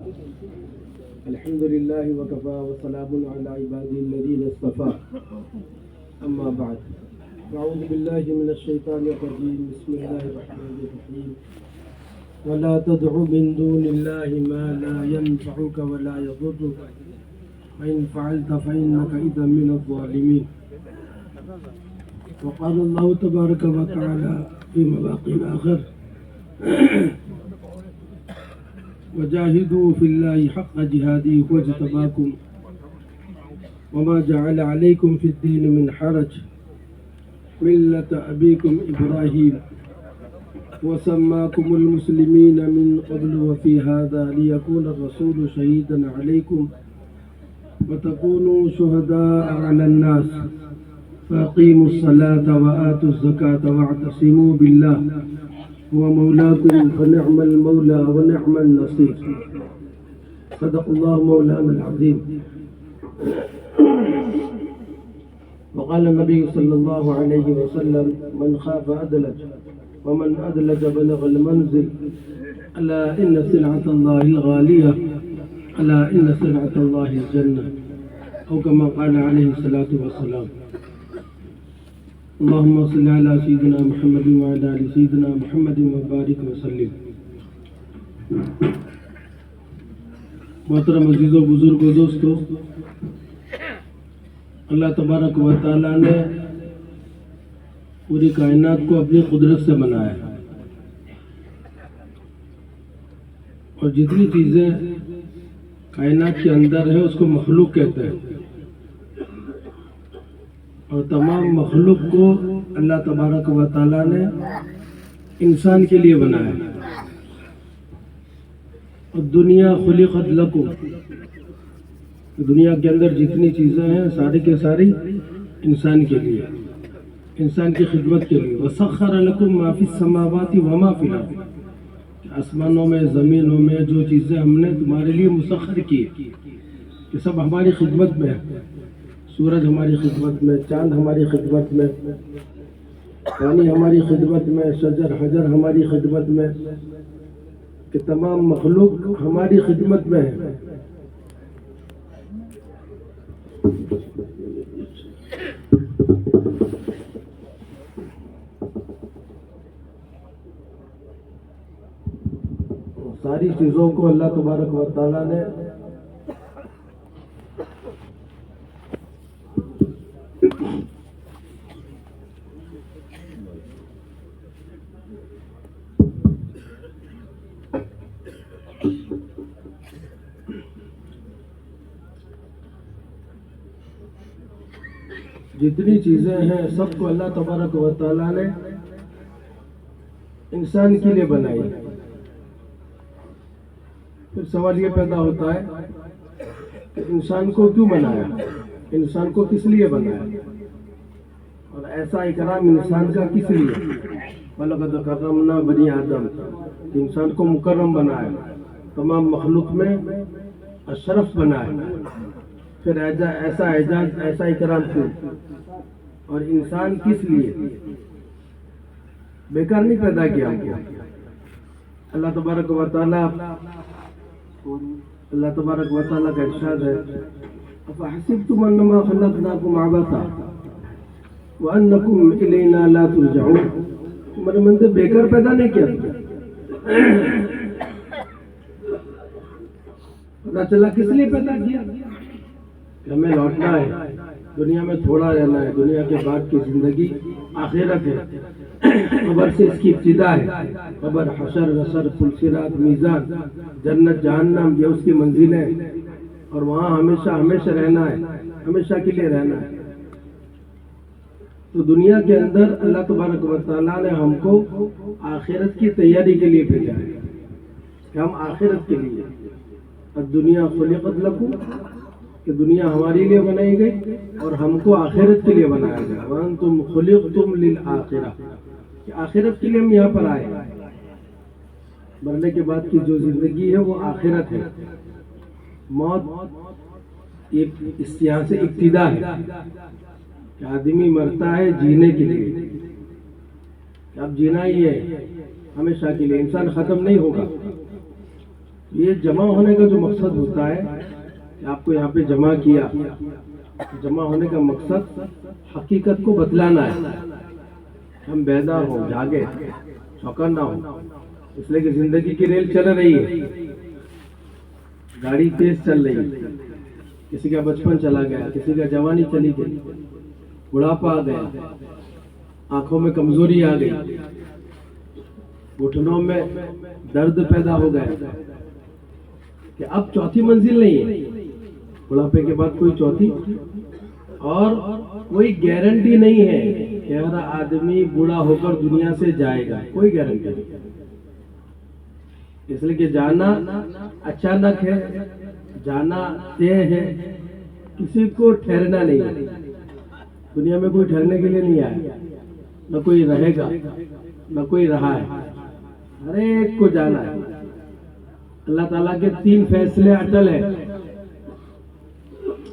الحمد لله وكفى وسلام على عباده الذين اصطفى أما بعد أعوذ بالله من الشيطان الرجيم بسم الله الرحمن الرحيم ولا تدع من دون الله ما لا ينفعك ولا يضرك وإن فعلت فإنك إذا من الظالمين. وقال الله تبارك وتعالى في مواقع آخر وجاهدوا في الله حق جهاده هو اجتباكم وما جعل عليكم في الدين من حرج ملة أبيكم إبراهيم وسماكم المسلمين من قبل وفي هذا ليكون الرسول شهيدا عليكم وتكونوا شهداء على الناس فأقيموا الصلاة وآتوا الزكاة واعتصموا بالله هو مولاكم فنعم المولى ونعم النصير. صدق الله مولانا العظيم. وقال النبي صلى الله عليه وسلم من خاف أدلج ومن أدلج بلغ المنزل ألا إن سلعة الله الغالية ألا إن سلعة الله الجنة أو كما قال عليه الصلاة والسلام. اللهم صل على سيدنا محمد وعلى آل سيدنا محمد وبارك وسلم. محترم عزیزوں بزرگوں دوستوں، اللہ تبارک و تعالیٰ نے پوری کائنات کو اپنی قدرت سے بنایا ہے اور جتنی چیزیں کائنات کے اندر ہے اس کو مخلوق کہتے ہیں اور تمام مخلوق کو اللہ تبارک و تعالیٰ نے انسان کے لیے بنایا ہے. اور دنیا خلقت لکم، دنیا کے اندر جتنی چیزیں ہیں ساری کے ساری انسان کے لیے، انسان کی خدمت کے لیے. وسخر لکم ما فی السماوات وما فی الارض، آسمانوں میں زمینوں میں جو چیزیں ہم نے تمہارے لیے مسخر کی کہ سب ہماری خدمت میں ہے. سورج ہماری خدمت میں، چاند ہماری خدمت میں، پانی ہماری خدمت میں، شجر حجر ہماری خدمت میں، کہ تمام مخلوق ہماری خدمت میں ہے. ساری چیزوں کو اللہ تبارک و تعالیٰ نے جتنی چیزیں ہیں سب کو اللہ تبارک و تعالیٰ نے انسان کے لیے بنائی. پھر سوال یہ پیدا ہوتا ہے کہ انسان کو کیوں بنایا، انسان کو کس لیے بنایا، اور ایسا اکرام انسان کا کس لیے. وَلَقَدْ كَرَّمْنَا بَنِي آدم، انسان کو مکرم بنایا، تمام مخلوق میں اشرف بنایا. پھر ایسا اعزاز ایسا اکرام کیوں، اور انسان کس لیے، بیکار نہیں پیدا کیا ہم کو. اللہ تبارک و تعالیٰ کا ارشاد ہے أَفَحَسِبْتُمْ أَنَّمَا خَلَقْنَاكُمْ عَبَثًا وَأَنَّكُمْ إِلَيْنَا لَا تُرْجَعُونَ. تمہارے مندر بیکار پیدا نہیں کیا، پتا چلا کس لیے پیدا کیا کہ ہمیں لوٹنا ہے، دنیا میں تھوڑا رہنا ہے، دنیا کے بعد کی زندگی آخرت ہے. قبر سے اس کی ابتدا ہے، قبر حشر نشر پلسرات میزان جنت جہنم یہ اس کی منزل ہے، اور وہاں ہمیشہ ہمیشہ رہنا ہے، ہمیشہ کے لیے رہنا ہے. تو دنیا کے اندر اللہ تبارک و تعالیٰ نے ہم کو آخرت کی تیاری کے لیے بھیجا ہے کہ ہم آخرت کے لیے. الدنیا خلقت لکم، کہ دنیا ہمارے لیے بنائی گئی اور ہم کو آخرت کے لیے بنایا گیا. وَأَنْتُمْ خُلِقْتُمْ لِلْآخِرَةِ، کہ آخرت کے لیے ہم یہاں پر آئے. مرنے کے بعد کی جو زندگی ہے وہ آخرت ہے. موت ایک اس یہاں سے ابتدا ہے کہ آدمی مرتا ہے جینے کے لیے، اب جینا ہی ہے ہمیشہ کے لیے، انسان ختم نہیں ہوگا. یہ جمع ہونے کا جو مقصد ہوتا ہے کہ آپ کو یہاں پہ جمع کیا، جمع ہونے کا مقصد حقیقت کو بتلانا ہے، ہم بیدار ہوں، جاگے، چوکنا ہوں، اس لیے کہ زندگی کی ریل چل رہی ہے، گاڑی تیز چل رہی ہے، کسی کا بچپن چلا گیا، کسی کا جوانی چلی گئی، بڑھاپا آ گیا، آنکھوں میں کمزوری آ گئی، گھٹنوں میں درد پیدا ہو گیا کہ اب چوتھی منزل نہیں ہے، بڑھاپے کے بعد کوئی چوتھی اور کوئی گارنٹی نہیں ہے کہ ہر آدمی بوڑھا ہو کر دنیا سے جائے گا، کوئی گارنٹی نہیں، اس لیے کہ جانا اچانک ہے، جانا طے ہے، کسی کو ٹھہرنا نہیں ہے، دنیا میں کوئی ٹھہرنے کے لیے نہیں آیا، نہ کوئی رہے گا نہ کوئی رہا ہے، ہر ایک کو جانا ہے۔ اللہ تعالیٰ کے 3 فیصلے اٹل ہیں۔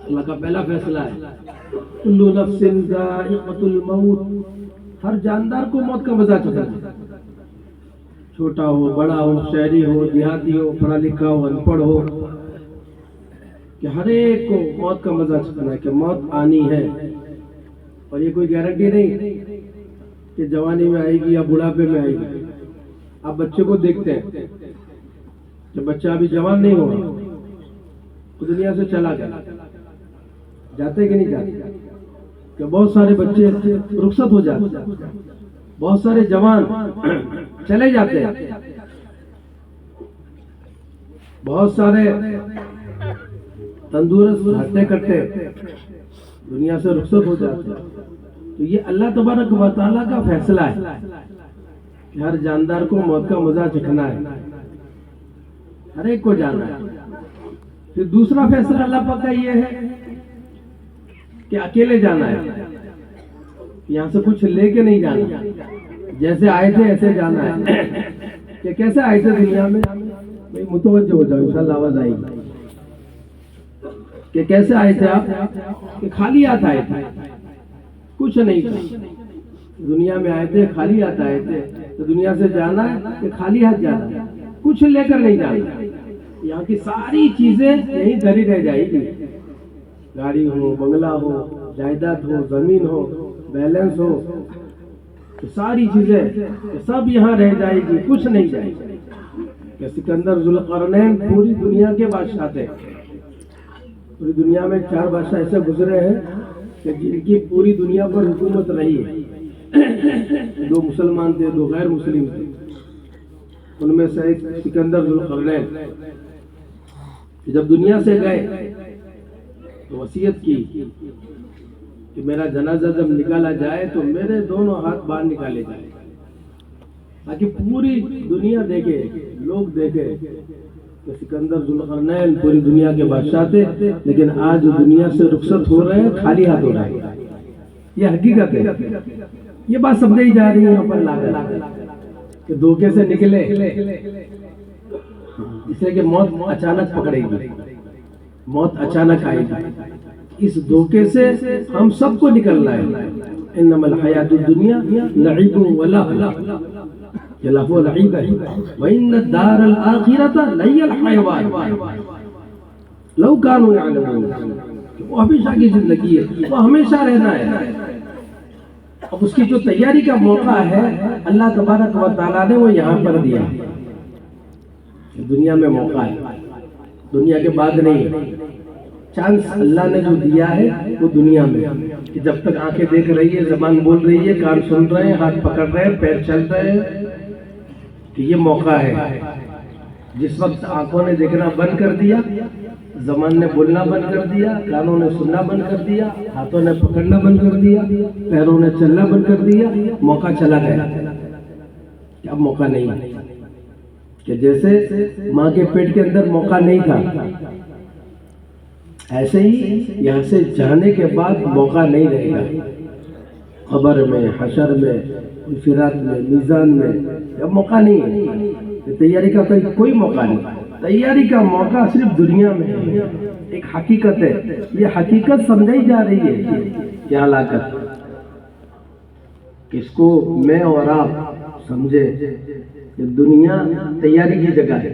اللہ کا پہلا فیصلہ ہے کل نفس ذائقۃ الموت، ہر جاندار کو موت کا مزہ چکھنا ہے، چھوٹا ہو، بڑا ہو، شہری ہو، دیہاتی ہو، پڑھا لکھا ہو، ان پڑھ ہو، کہ ہر ایک کو موت کا مزہ چکھنا ہے کہ موت آنی ہے، اور یہ کوئی گارنٹی نہیں کہ جوانی میں آئے گی یا بڑھاپے میں آئے گی۔ آپ بچے کو دیکھتے ہیں، جب بچہ ابھی جوان نہیں ہوا تو دنیا سے چلا گیا، جاتے کہ نہیں جاتے؟ کہ بہت سارے بچے رخصت ہو جاتے، بہت سارے جوان چلے جاتے ہیں، بہت سارے تندرست ہٹتے کٹتے دنیا سے رخصت ہو جاتے ہیں۔ تو یہ اللہ تبارک و تعالیٰ کا فیصلہ ہے کہ ہر جاندار کو موت کا مزہ چکھنا ہے، ہر ایک کو جانا ہے۔ پھر دوسرا فیصلہ اللہ پاک کا یہ ہے کہ اکیلے جانا ہے، یہاں سے کچھ لے کے نہیں جانا، جیسے آئے تھے ایسے جانا ہے۔ کہ کیسے آئے تھے دنیا میں؟ بھائی متوجہ ہو جاؤ، انشاءاللہ آواز آئے گی کہ کیسے آئے تھے آپ؟ کہ خالی ہاتھ آئے تھے، کچھ نہیں تھا، دنیا میں آئے تھے خالی ہاتھ آئے تھے، تو دنیا سے جانا ہے کہ خالی ہاتھ جانا ہے، کچھ لے کر نہیں جانا، یہاں کی ساری چیزیں یہیں دھری رہ جائے گی، گاڑی ہو، بنگلہ ہو، جائیداد ہو، زمین ہو، بیلنس ہو، تو ساری چیزیں سب یہاں رہ جائے گی، کچھ نہیں جائے گی۔ کہ سکندر ذوالقرنین پوری دنیا کے بادشاہ تھے، پوری دنیا میں 4 بادشاہ ایسے گزرے ہیں کہ جن کی پوری دنیا پر حکومت رہی ہے، 2 مسلمان تھے، 2 غیر مسلم تھے، ان میں سے ایک سکندر ذوالقرنین، جب دنیا سے گئے تو وصیت کی کہ میرا جنازہ جب نکالا جائے تو میرے دونوں ہاتھ باہر نکالے جائیں، تاکہ پوری دنیا دیکھے، لوگ دیکھے کہ سکندر ذوالقرنین پوری دنیا کے بادشاہ تھے، لیکن آج دنیا سے رخصت ہو رہے ہیں، خالی ہاتھ ہو رہے ہیں۔ یہ حقیقت ہے، یہ بات سمجھائی جا رہی ہے یہاں پر لا کہ دھوکے سے نکلے، اس لیے کہ موت اچانک پکڑے گی، موت اچانک آئے گی، اس دھوکے سے ہم سب کو نکلنا ہے۔ انما الحیات الدنیا لعب و لہو، یہ لہو لعب ہے، وان الدار الاخرۃ لہی الحیوان لو کانوا یعلمون، وہ ہمیشہ کی زندگی ہے، وہ ہمیشہ رہنا ہے۔ اب اس کی جو تیاری کا موقع ہے اللہ تبارک و تعالیٰ نے وہ یہاں پر دیا، دنیا میں موقع ہے، دنیا کے بعد نہیں ہے۔ چانس اللہ نے جو دیا ہے وہ دنیا میں، کہ جب تک آنکھیں دیکھ رہی ہے، زبان بول رہی ہے، کان سن رہے ہیں، ہاتھ پکڑ رہے ہیں، پیر چل رہے ہیں، کہ یہ موقع ہے۔ جس وقت آنکھوں نے دیکھنا بند کر دیا، زبان نے بولنا بند کر دیا، کانوں نے سننا بند کر دیا، ہاتھوں نے پکڑنا بند کر دیا، پیروں نے چلنا بند کر دیا، موقع چلا گیا، اب موقع نہیں ہے۔ کہ جیسے ماں کے پیٹ کے اندر موقع نہیں تھا، ایسے ہی یہاں سے جانے کے بعد موقع نہیں رہے گا، قبر میں، حشر میں، انفراد میں، میزان میں، اب موقع نہیں ہے۔ تیاری کا کوئی موقع نہیں، تیاری کا موقع صرف دنیا میں ہے، ایک حقیقت ہے، یہ حقیقت سمجھائی جا رہی ہے کہ ہلاکت، اس کو میں اور آپ سمجھے کہ دنیا تیاری کی جگہ ہے،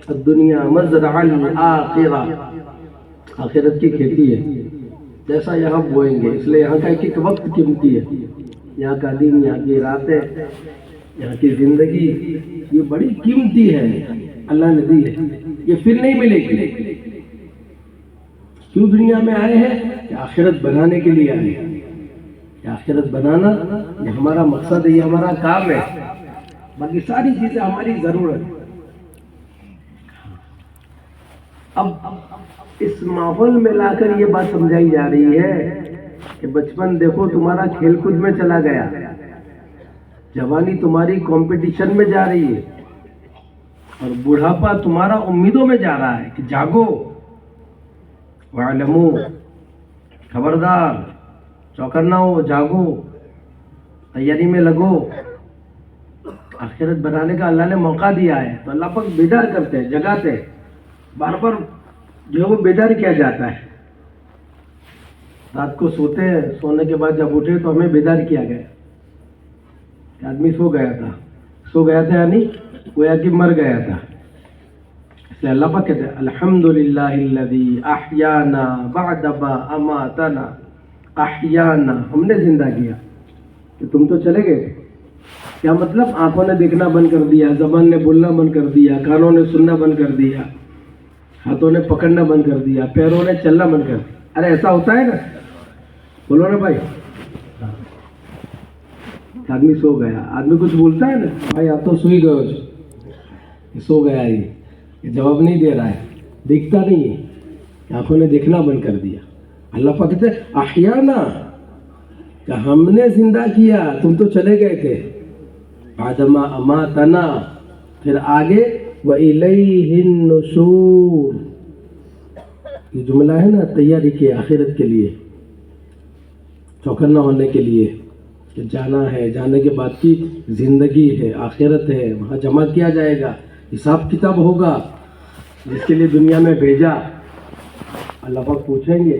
الدنیا مزرع الآخرہ، آخرت کی کھیتی ہے، جیسا یہاں بوئیں گے، اس لیے یہاں کا ایک ایک وقت قیمتی ہے، یہاں کا دن، یہاں کی راتیں، یہاں کی زندگی، یہ بڑی قیمتی ہے، اللہ نے دی ہے، یہ پھر نہیں ملے گی۔ کیوں دنیا میں آئے ہیں؟ کہ آخرت بنانے کے لیے آئے ہیں، کہ آخرت بنانا یہ ہمارا مقصد ہے، یہ ہمارا کام ہے، باقی ساری چیزیں ہماری ضرورت ہے۔ اب اس ماحول میں لا کر یہ بات سمجھائی جا رہی ہے کہ بچپن دیکھو تمہارا کھیل کود میں چلا گیا، جوانی تمہاری کمپٹیشن میں جا رہی ہے، اور بڑھاپا تمہارا امیدوں میں جا رہا ہے کہ جاگو، وَاعْلَمُوا، خبردار، چوکنا ہو، جاگو، تیاری میں لگو۔ آخرت بنانے کا اللہ نے موقع دیا ہے تو اللہ پاک بیدار کرتے ہیں، جگاتے ہیں، بار بار جو ہے وہ بیدار کیا جاتا ہے۔ رات کو سوتے ہیں، سونے کے بعد جب اٹھے تو ہمیں بیدار کیا گیا کہ آدمی سو گیا تھا یعنی گویا کہ مر گیا تھا۔ اس لیے اللہ پاک کہتے ہیں الحمدللہ الذی احیانا بعد ما اماتنا، احیانا، ہم نے زندہ کیا، کہ تم تو چلے گئے تھے۔ کیا مطلب؟ آنکھوں نے دیکھنا بند کر دیا، زبان نے بولنا بند کر دیا، کانوں نے سننا بند کر دیا، ہاتھوں نے پکڑنا بند کر دیا، پیروں نے چلنا بند کر دیا۔ ارے ایسا ہوتا ہے نا، بولو نا بھائی، آدمی سو گیا، آدمی کچھ بولتا ہے نا، بھائی آپ تو سوئی گئے، سو گیا، یہ جواب نہیں دے رہا ہے، دیکھتا نہیں ہے، آنکھوں نے دیکھنا بند کر دیا۔ اللہ پاک کہتے ہیں احیانا، کہ ہم نے زندہ کیا، تم تو چلے گئے تھے، بعد ما اماتنا، پھر آگے وَإِلَيْهِ النُّشُورُ، یہ جملہ ہے نا تیاری کے آخرت کے لیے، چوکنا ہونے کے لیے، کہ جانا ہے، جانے کے بعد کی زندگی ہے، آخرت ہے، وہاں جمع کیا جائے گا، حساب کتاب ہوگا، جس کے لیے دنیا میں بھیجا، اللہ پاک پوچھیں گے۔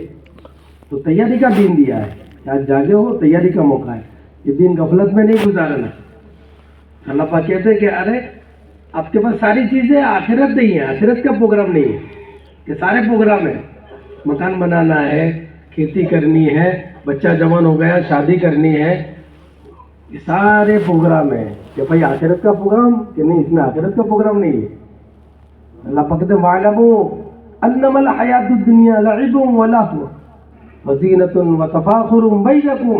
تو تیاری کا دین دیا ہے، آج جاگے ہو، تیاری کا موقع ہے، یہ دن غفلت میں نہیں گزارنا۔ اللہ پاک کہتے ہیں کہ ارے آپ کے پاس ساری چیزیں، آخرت نہیں ہے، آخرت کا پروگرام نہیں ہے، یہ سارے پروگرام ہیں، مکان بنانا ہے، کھیتی کرنی ہے، بچہ جوان ہو گیا، شادی کرنی ہے، یہ سارے پروگرام ہیں، کہ بھائی آخرت کا پروگرام کہ نہیں، اس میں آخرت کا پروگرام نہیں ہے۔ اللہ پاک کہتے ہیں وَاعْلَمُوا أَنَّمَا الْحَيَاةُ الدُّنْيَا لَعِبٌ وَلَهْوٌ وَزِينَةٌ وَتَفَاخُرٌ بَيْنَكُمْ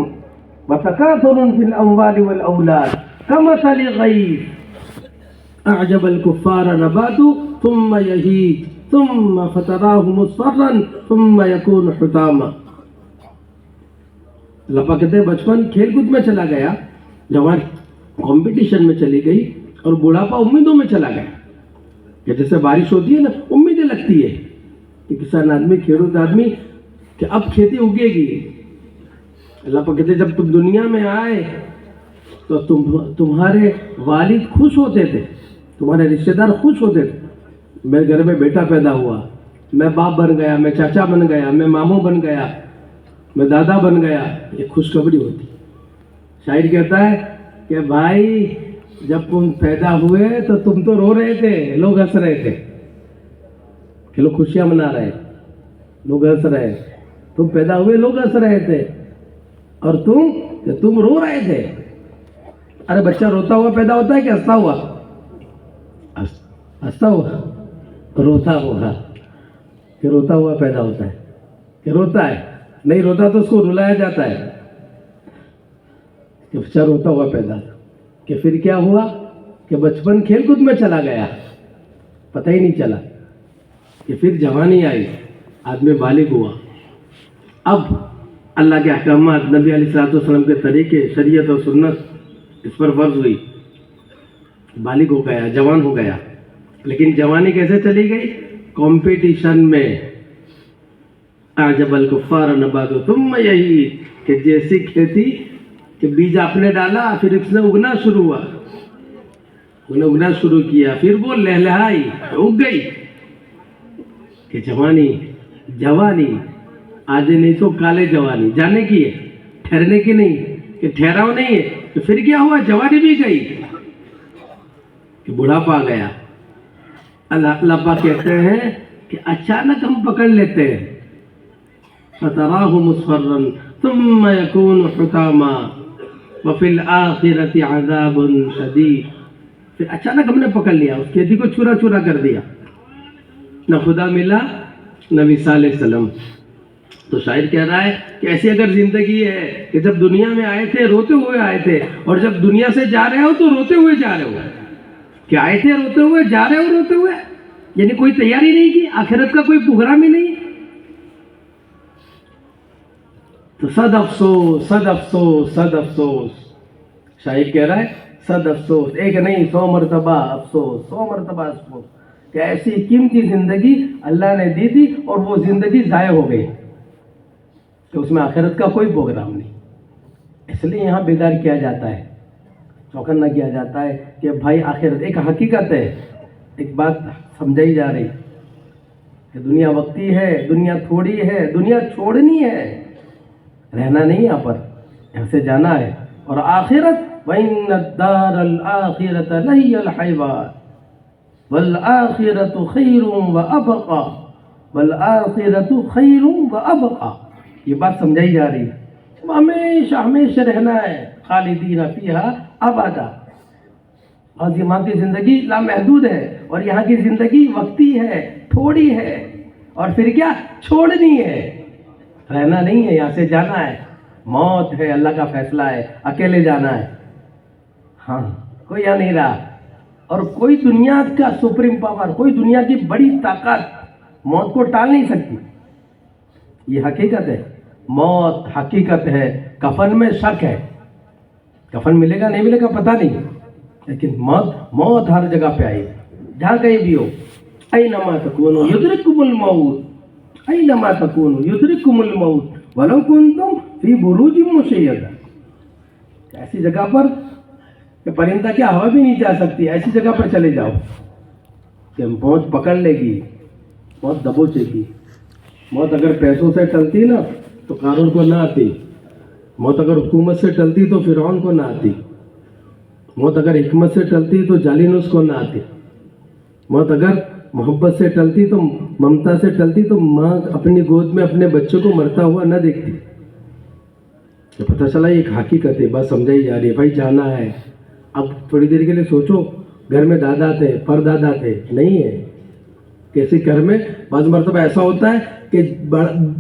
وَتَكَاثُرٌ فِي الْأَمْوَالِ وَالْأَوْلَادِ كَمَثَلِ غَيْثٍ أَعْجَبَ الْكُفَّارَ نَبَاتُهُ ثُمَّ يَهِيجُ ثُمَّ فَتَرَاهُ مُصْفَرًّا ثُمَّ يَكُونُ حُطَامًا۔ اللہ پاک کہتے ہیں بچپن کھیل کود میں چلا گیا، جوان کمپٹیشن میں چلی گئی، اور بڑھاپا امیدوں میں چلا گیا، کہ جیسے بارش ہوتی ہے نا، امیدیں لگتی ہے کہ کسان آدمی، کھیڑوت آدمی، کہ اب کھیتی اگے گی۔ اللہ پاک کہتے ہیں جب تم دنیا میں آئے تو تمہارے والد خوش ہوتے تھے، تمہارے رشتہ دار خوش ہوتے تھے، میرے گھر میں بیٹا پیدا ہوا، میں باپ بن گیا، میں چاچا بن گیا، میں ماموں بن گیا، میں دادا بن گیا، یہ خوشخبری ہوتی۔ شاعر کہتا ہے کہ بھائی جب تم پیدا ہوئے تو تم تو رو رہے تھے، لوگ ہنس رہے تھے، کہ لوگ خوشیاں منا رہے، لوگ ہنس رہے، تم پیدا ہوئے لوگ ہنس رہے تھے، اور تم رو رہے تھے۔ ارے بچہ روتا ہوا پیدا ہوتا ہے کہ ہنستا ہوا؟ ہنستا ہوا، روتا ہوا، کہ روتا ہوا پیدا ہوتا ہے، کہ روتا ہے، نہیں روتا تو اس کو رلایا جاتا ہے، کہ بچہ روتا ہوا پیدا، کہ پھر کیا ہوا کہ بچپن کھیل کود میں چلا گیا، پتہ ہی نہیں چلا، کہ پھر جوانی آئی، آدمی بالغ ہوا، اب اللہ کے احکامات، نبی علیہ الصلوۃ والسلام کے طریقے، شریعت اور سنت اس پر فرض ہوئی، بالغ ہو گیا، جوان ہو گیا، لیکن جوانی کیسے چلی گئی؟ کمپٹیشن میں۔ اعجب الکفار نباتہ ثم یہیج، کہ جیسی کھیتی کہ بیج آپ نے ڈالا، پھر اس نے اگنا شروع ہوا، اگنا شروع کیا، پھر وہ لہلہائی، اگ گئی، کہ جوانی آج نہیں تو کالے جوانی، جانے کی ہے، ٹھہرنے کی نہیں، کہ ٹھہراؤ نہیں ہے، تو پھر کیا ہوا؟ جوانی بھی گئی، کہ بڑھاپا آ گیا، اللہ پاک کہتے ہیں کہ اچانک ہم پکڑ لیتے ہیں فَتَرَاهُ مُصْفَرًّا ثُمَّ يَكُونُ حُطَامًا وَفِي الْآخِرَةِ عَذَابٌ شَدِيدٌ. پھر اچانک ہم نے پکڑ لیا، اس کھیتی کو چورا چورا کر دیا، نہ خدا ملا نہ نبی علیہ السلام. تو شاعر کہہ رہا ہے کہ ایسی اگر زندگی ہے کہ جب دنیا میں آئے تھے روتے ہوئے آئے تھے، اور جب دنیا سے جا رہے ہو تو روتے ہوئے جا رہے ہو، کہ آئے تھے روتے ہوئے جا رہے ہو روتے ہوئے، یعنی کوئی تیاری نہیں کی، آخرت کا کوئی پروگرام ہی نہیں. تو صد افسوس صد افسوس صد افسوس. شاعر کہہ رہا ہے صد افسوس، ایک نہیں 100 مرتبہ افسوس، 100 مرتبہ افسوس کہ ایسی قیمتی زندگی اللہ نے دی تھی اور وہ زندگی ضائع ہو گئی کہ اس میں آخرت کا کوئی پروگرام نہیں. اس لیے یہاں بیدار کیا جاتا ہے، چوکنا کیا جاتا ہے کہ بھائی آخرت ایک حقیقت ہے. ایک بات سمجھائی جا رہی کہ دنیا وقتی ہے، دنیا تھوڑی ہے، دنیا چھوڑنی ہے، رہنا نہیں یہاں پر، یہاں سے جانا ہے. اور آخرت وَإِنَّ الدَّارَ الْآخِرَةَ لَهِيَ الْحَيْوَانُ وَالْآخِرَةُ خَيْرٌ وَأَبْقَىٰ وَالْآخِرَةُ خَيْرٌ وَأَبْقَىٰ. یہ بات سمجھائی جا رہی ہے، ہمیشہ ہمیشہ رہنا ہے، خالدین فیہا ابدا. اور یہاں کی زندگی لامحدود ہے، اور یہاں کی زندگی وقتی ہے، تھوڑی ہے، اور پھر کیا چھوڑنی ہے، رہنا نہیں ہے، یہاں سے جانا ہے. موت ہے، اللہ کا فیصلہ ہے، اکیلے جانا ہے. ہاں کوئی یہاں نہیں رہا، اور کوئی دنیا کا سپریم پاور، کوئی دنیا کی بڑی طاقت موت کو ٹال نہیں سکتی. یہ حقیقت ہے، موت حقیقت ہے. کفن میں شک ہے، کفن ملے گا نہیں ملے گا پتہ نہیں، لیکن موت ہر جگہ پہ آئی، جہاں کہیں بھی ہو. اینما تکونوا یدرککم الموت، اینما تکونوا یدرککم الموت ولو کنتم فی بروج مشیدہ. ایسی جگہ پر کہ پرندہ کیا ہوا بھی نہیں جا سکتی، ایسی جگہ پر چلے جاؤ کہ موت پکڑ لے گی، موت دبوچے گی. موت اگر پیسوں سے ٹلتی نا تو قارون کو نہ آتی، موت اگر حکومت سے ٹلتی تو فرعون کو نہ آتی، موت اگر حکمت سے ٹلتی تو جالینوس کو نہ آتی، موت اگر محبت سے ٹلتی تو ممتا سے ٹلتی تو ماں اپنی گود میں اپنے بچوں کو مرتا ہوا نہ دیکھتی. تو پتہ چلا یہ ایک حقیقت ہے، بات سمجھائی جا رہی ہے. بھائی جانا ہے. اب تھوڑی دیر کے لیے سوچو، گھر میں دادا تھے، پردادا تھے، نہیں ہے. کیسے گھر میں بعض مرتبہ ایسا ہوتا ہے کہ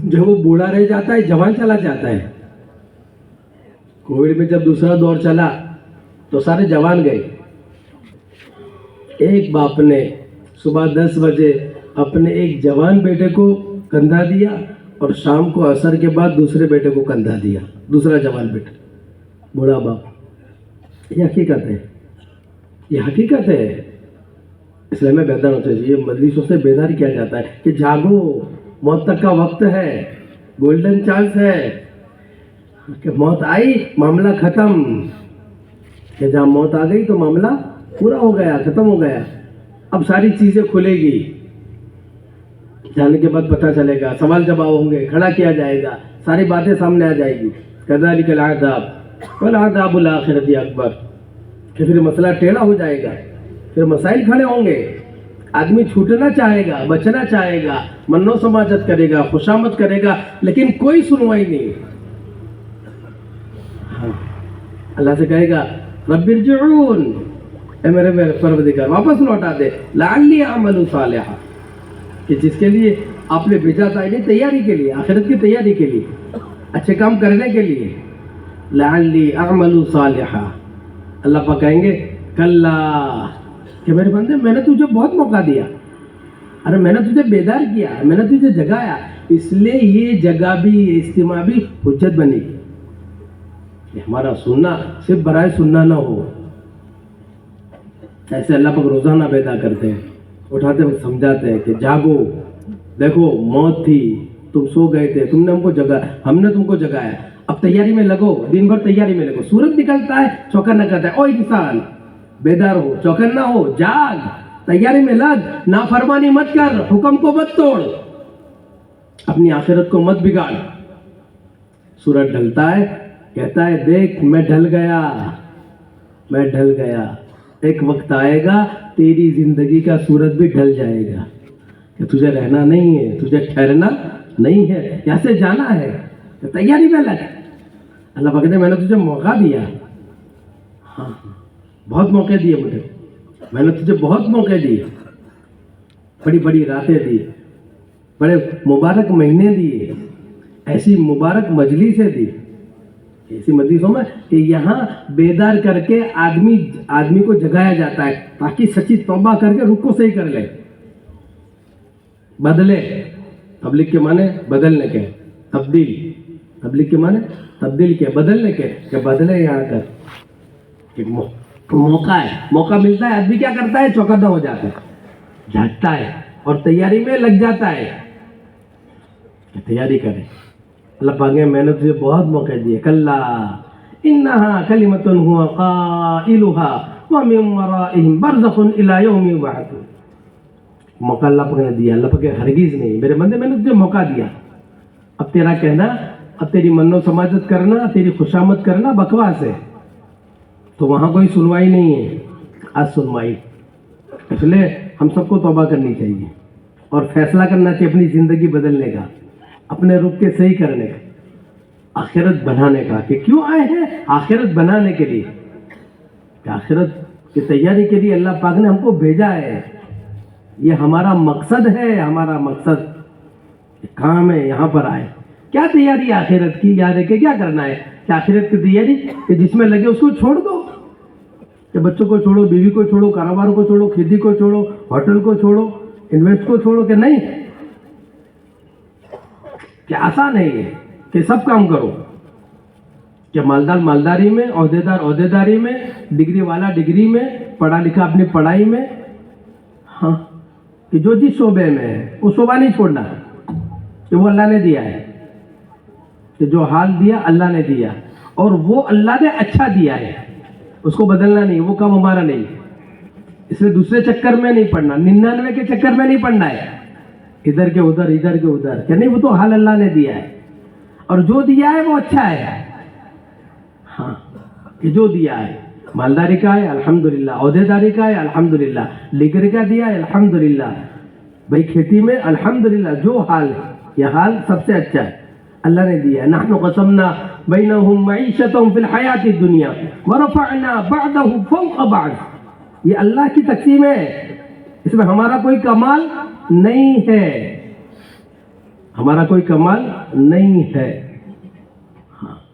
جو وہ بوڑھا رہ جاتا ہے، جوان چلا جاتا ہے. کووڈ میں جب دوسرا دور چلا تو سارے جوان گئے. ایک باپ نے صبح 10 بجے اپنے ایک جوان بیٹے کو کندھا دیا، اور شام کو عصر کے بعد دوسرے بیٹے کو کندھا دیا، دوسرا جوان بیٹا، بوڑھا باپ. یہ حقیقت ہے، یہ حقیقت ہے. اس لیے ہمیں بیدار ہونا چاہیے. مجلسوں سے بیدار کیا جاتا ہے کہ جاگو، موت تک کا وقت ہے، گولڈن چانس ہے کہ موت آئی معاملہ ختم، کہ جہاں موت آ گئی تو معاملہ پورا ہو گیا، ختم ہو گیا. اب ساری چیزیں کھلے گی، جانے کے بعد پتہ چلے گا، سوال جواب ہوں گے، کھڑا کیا جائے گا، ساری باتیں سامنے آ جائے گی. کذالک العذاب والعذاب الآخرۃ اکبر. کہ پھر مسئلہ ٹیڑھا ہو جائے گا، پھر مسائل کھڑے ہوں گے. آدمی چھوٹنا چاہے گا، بچنا چاہے گا، منو سماجت کرے گا، خوشامد کرے گا، لیکن کوئی سنوائی نہیں. اللہ سے کہے گا رب ارجعون، اے میرے پروردگار واپس لوٹا دے، لعلی اعمل صالحا، کہ جس کے لیے آپ نے بھیجا تھا، یعنی تیاری کے لیے، آخرت کی تیاری کے لیے، اچھے کام کرنے کے لیے. لعلی اعمل صالحا. اللہ پاک کہیں گے کلا، کہ میرے بندے میں نے تجھے بہت موقع دیا، ارے میں نے تجھے بیدار کیا، میں نے تجھے جگایا، اس لیے یہ جگہ بھی، یہ اجتماع بھی حجت بنے گی. کہ ہمارا سننا صرف برائے سننا نہ ہو. ایسے اللہ پاک روزانہ بیدار کرتے ہیں، اٹھاتے وقت سمجھاتے ہیں کہ جاگو، دیکھو موت تھی، تم سو گئے تھے، تم نے ہم کو جگا، ہم نے تم کو جگایا، اب تیاری میں لگو، دن بھر تیاری میں لگو. سورج نکلتا ہے چوکن نہ کرتا ہے، او انسان بیدار ہو، چوکن نہ ہو، جاگ، تیاری میں لگ، نافرمانی مت کر، حکم کو مت توڑ، اپنی آخرت کو مت بگاڑ. سورج ڈھلتا ہے، کہتا ہے دیکھ میں ڈھل گیا، میں ڈھل گیا. ایک وقت آئے گا تیری زندگی کا سورج بھی ڈھل جائے گا کہ تجھے رہنا نہیں ہے, تجھے ٹھہرنا نہیں ہے, یہاں سے جانا ہے, تو تیاری میں لگ. اللہ پاک نے میں نے تجھے موقع دیا, ہاں بہت موقع دیے مجھے, میں نے تجھے بہت موقع دیے, بڑی بڑی راتیں دی, بڑے مبارک مہینے دیے, ایسی مبارک مجلسیں دی, ایسی مجلسوں میں کہ یہاں بیدار کر کے آدمی کو جگایا جاتا ہے تاکہ سچی توبہ کر کے رخ کو صحیح کر لے, بدلے. تبلیغ کے معنی بدلنے کے, تبدیل, تبلیغ کے معنی تبدیل کے, بدلنے کے, کہ بدلے یہاں کر. ایک موقع ہے, موقع ملتا ہے, آدمی کیا کرتا ہے, چوکنا ہو جاتا ہے, جھاگتا ہے اور تیاری میں لگ جاتا ہے کہ تیاری کرے. اللہ پاک نے میں نے تجھے بہت موقع دیے. کلا انہا کلمۃ ہوا قائلھا ومن ورائہم برزخ الی یوم یبعثون. موقع اللہ پاک نے دیا. اللہ پاک ہرگز نہیں, میرے بندے میں نے تجھے موقع دیا, اب تیرا کہنا, اب تیری منو سماجت کرنا, تیری خوشامد کرنا بکواس ہے, تو وہاں کوئی سنوائی نہیں ہے. آج سنوائی, اس لیے ہم سب کو توبہ کرنی چاہیے اور فیصلہ کرنا چاہیے اپنی زندگی بدلنے کا, اپنے رخ کے صحیح کرنے کا, آخرت بنانے کا. کہ کیوں آئے ہیں, آخرت بنانے کے لیے, کہ آخرت کی تیاری کے لیے اللہ پاک نے ہم کو بھیجا ہے. یہ ہمارا مقصد ہے, ہمارا مقصد کام ہے, یہاں پر آئے. کیا تیاری آخرت کی, یاد ہے کہ کیا کرنا ہے, کہ آخرت کی تیاری کہ جس میں لگے اس کو چھوڑ دو, کہ بچوں کو چھوڑو, بیوی کو چھوڑو, کاروبار کو چھوڑو, کھیتی کو چھوڑو, ہوٹل کو چھوڑو, انویسٹ کو چھوڑو, کہ نہیں, کہ آسان ہے یہ کہ سب کام کرو, کہ مالدار مالداری میں, عہدیدار عہدیداری میں, ڈگری والا ڈگری میں, پڑھا لکھا اپنی پڑھائی میں, ہاں, کہ جو جس شعبے میں ہے وہ شعبہ نہیں چھوڑنا, کہ وہ اللہ نے دیا ہے, کہ جو حال دیا اللہ نے دیا, اور وہ اللہ نے اچھا دیا ہے, اس کو بدلنا نہیں, وہ کام ہمارا نہیں. اس لیے دوسرے چکر میں نہیں پڑنا, 99 کے چکر میں نہیں پڑنا ہے, ادھر کے ادھر, ادھر کے ادھر, کہ نہیں, وہ تو حال اللہ نے دیا ہے, اور جو دیا ہے وہ اچھا ہے. ہاں, کہ جو دیا ہے, مالداری کا ہے الحمدللہ, عہدیداری کا ہے الحمدللہ, ڈگری کا دیا ہے الحمدللہ, بھائی کھیتی میں الحمدللہ, جو حال ہے یہ حال سب سے اچھا ہے, اللہ نے دیا ہے. نحن قسمنا بینہم معیشتہم فی الحیات الدنیا ورفعنا بعضهم فوق بعض. یہ اللہ کی تقسیم ہے, اس میں ہمارا کوئی کمال نہیں ہے, ہمارا کوئی کمال نہیں ہے.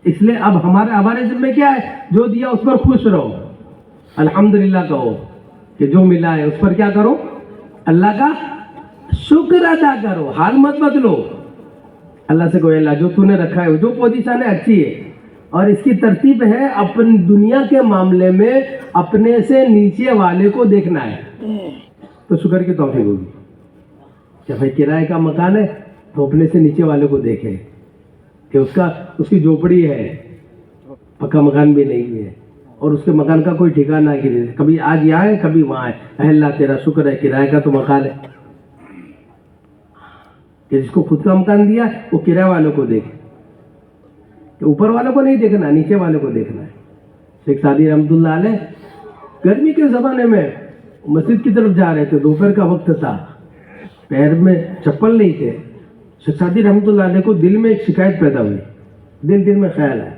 اس لیے اب ہمارے ذمہ کیا ہے, جو دیا اس پر خوش رہو, الحمدللہ کہو, کہ جو ملا ہے اس پر کیا کرو, اللہ کا شکر ادا کرو, حال مت بدلو. اللہ سے کوئی, اللہ جو تو نے رکھا ہے, جو پوزیشن ہے اچھی ہے, اور اس کی ترتیب ہے اپنی دنیا کے معاملے میں اپنے سے نیچے والے کو دیکھنا ہے, تو شکر کی توفیق ہوگی. کہ بھائی کرائے کا مکان ہے تو اپنے سے نیچے والے کو دیکھے, کہ اس کی جھوپڑی ہے, پکا مکان بھی نہیں ہے, اور اس کے مکان کا کوئی ٹھکانہ نہیں, کبھی آج یہاں ہے کبھی وہاں ہے. اے اللہ تیرا شکر ہے, کرائے کا تو مکان ہے, کہ جس کو خود کا مکان دیا وہ کرایہ والوں کو دیکھے, کہ اوپر والوں کو نہیں دیکھنا, نیچے والوں کو دیکھنا ہے. شیخ سعدی رحمۃ اللہ علیہ گرمی کے زمانے میں مسجد کی طرف جا رہے تھے, دوپہر کا وقت تھا, پیر میں چپل نہیں تھے. شیخ سعدی رحمۃ اللہ علیہ کو دل میں ایک شکایت پیدا ہوئی, دل میں خیال ہے,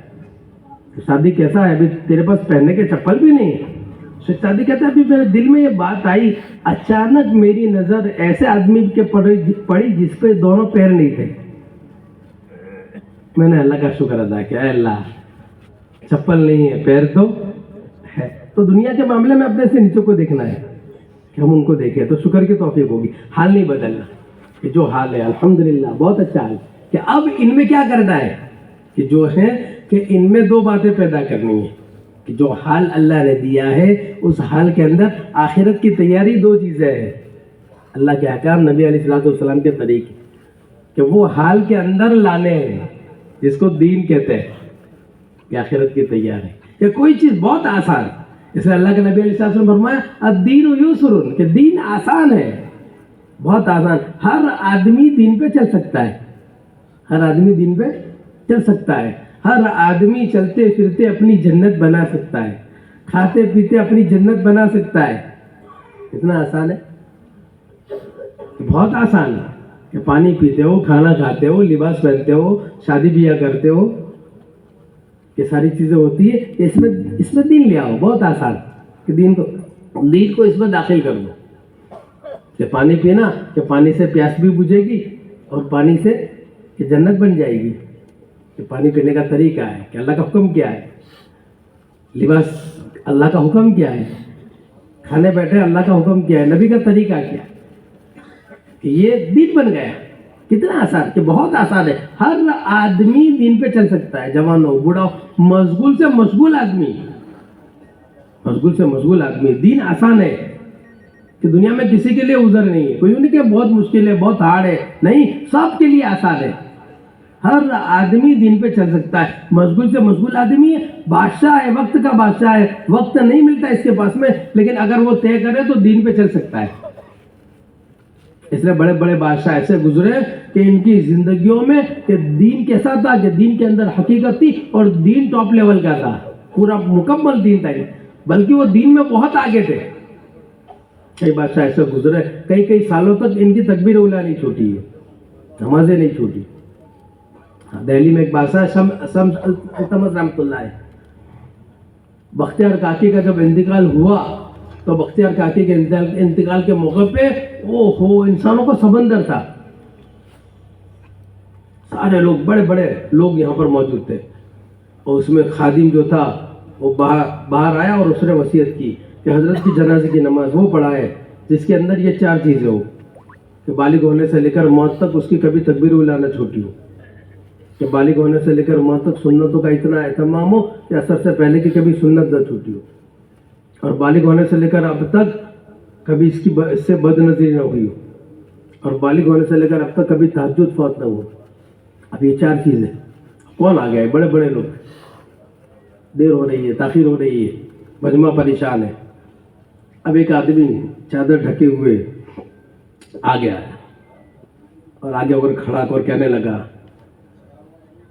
شادی کیسا ہے, ابھی تیرے پاس پہننے کے چپل بھی نہیں ہے. شیخ سعدی کہتا ہے ابھی میرے دل میں یہ بات آئی, اچانک میری نظر ایسے آدمی کے پڑی جس پہ دونوں پیر نہیں تھے. میں نے اللہ کا شکر ادا کیا, اے اللہ چپل نہیں ہے, پیر تو ہے. تو دنیا کے معاملے میں اپنے سے نیچے کو دیکھنا ہے, کہ ہم ان کو دیکھیں, تو شکر کی توفیق ہوگی. حال نہیں بدلنا, کہ جو حال ہے الحمدللہ بہت اچھا حال, کہ اب ان میں کیا کرنا ہے, کہ جو ہے کہ ان میں دو باتیں پیدا کرنی ہے, کہ جو حال اللہ نے دیا ہے اس حال کے اندر آخرت کی تیاری, دو چیزیں ہیں, اللہ کے احکام, نبی علیہ السلام کے طریقے, کہ وہ حال کے اندر لانے ہیں, جس کو دین کہتے ہیں, کہ آخرت کی تیاری. کہ کوئی چیز بہت آسان, اس لیے اللہ کے نبی علیہ السلام نے فرمایا الدین یسر, کہ دین آسان ہے, بہت آسان. ہر آدمی دین پہ چل سکتا ہے, ہر آدمی دین پہ چل سکتا ہے, ہر آدمی چلتے پھرتے اپنی جنت بنا سکتا ہے. کھاتے پیتے اپنی جنت بنا سکتا ہے. کتنا آسان ہے, بہت آسان ہے کہ پانی پیتے ہو, کھانا کھاتے ہو, لباس پہنتے ہو, شادی بیاہ کرتے ہو, یہ ساری چیزیں ہوتی ہے. اس میں دین لے آؤ, بہت آسان کہ دین کو اس میں داخل کر دو کہ پانی پینا, کہ پانی سے پیاس بھی بجھے گی اور پانی سے کہ جنت بن جائے گی. کہ پانی پینے کا طریقہ ہے کہ اللہ کا حکم کیا ہے, لباس اللہ کا حکم کیا ہے, کھانے بیٹھے اللہ کا حکم کیا ہے, نبی کا طریقہ کیا ہے, کہ یہ دین بن گیا. کتنا آسان, کہ بہت آسان ہے. ہر آدمی دین پہ چل سکتا ہے, جوان ہو بوڑھا ہو, مشغول سے مشغول آدمی. دین آسان ہے کہ دنیا میں کسی کے لیے عذر نہیں ہے. کوئی نہیں کہ بہت مشکل ہے, بہت ہارڈ ہے, نہیں, سب کے لیے آسان ہے. ہر آدمی دین پہ چل سکتا ہے. مشغول سے مشغول آدمی ہے, بادشاہ ہے, وقت کا بادشاہ ہے, وقت نہیں ملتا اس کے پاس میں, لیکن اگر وہ طے کرے تو دین پہ چل سکتا ہے. اس لیے بڑے بڑے بادشاہ ایسے گزرے کہ ان کی زندگیوں میں کہ دین کیسا تھا, کہ دین کے اندر حقیقت تھی اور دین ٹاپ لیول کا تھا, پورا مکمل دین تھا, بلکہ وہ دین میں بہت آگے تھے. کئی بادشاہ ایسے گزرے, کئی سالوں تک ان کی تکبیر اولیٰ نہیں چھوٹی ہے, نمازیں نہیں چھوٹی. دہلی میں ایک بادشاہ شمس التمش رحمۃ اللہ ہے. بختیار کاکی کا جب انتقال ہوا تو بختیار کاکی کے انتقال کے موقع پہ انسانوں کا سمندر تھا. سارے لوگ, بڑے بڑے لوگ یہاں پر موجود تھے, اور اس میں خادم جو تھا وہ باہر آیا اور اس نے وصیت کی کہ حضرت کی جنازے کی نماز وہ پڑھائے جس کے اندر یہ 4 چیزیں ہو, کہ بالغ ہونے سے لے کر موت تک اس کی کبھی تکبیر اولیٰ نہ چھوٹی ہو, کہ بالغ ہونے سے لے کر موت تک سنتوں کا اتنا اہتمام ہو کہ اثر سے پہلے کی کبھی سنت نہ چھوٹی ہو, اور بالغ ہونے سے لے کر اب تک کبھی اس سے بد نظری نہ ہوئی ہو, اور بالغ ہونے سے لے کر اب تک کبھی تہجد فوت نہ ہو. اب یہ 4 چیزیں کون آ گئے؟ بڑے بڑے لوگ. دیر ہو رہی ہے, تاخیر ہو رہی ہے, مجمع پریشان ہے. اب ایک آدمی چادر ڈھکے ہوئے آ گیا اور آگے ہو کر کھڑا کر کہنے لگا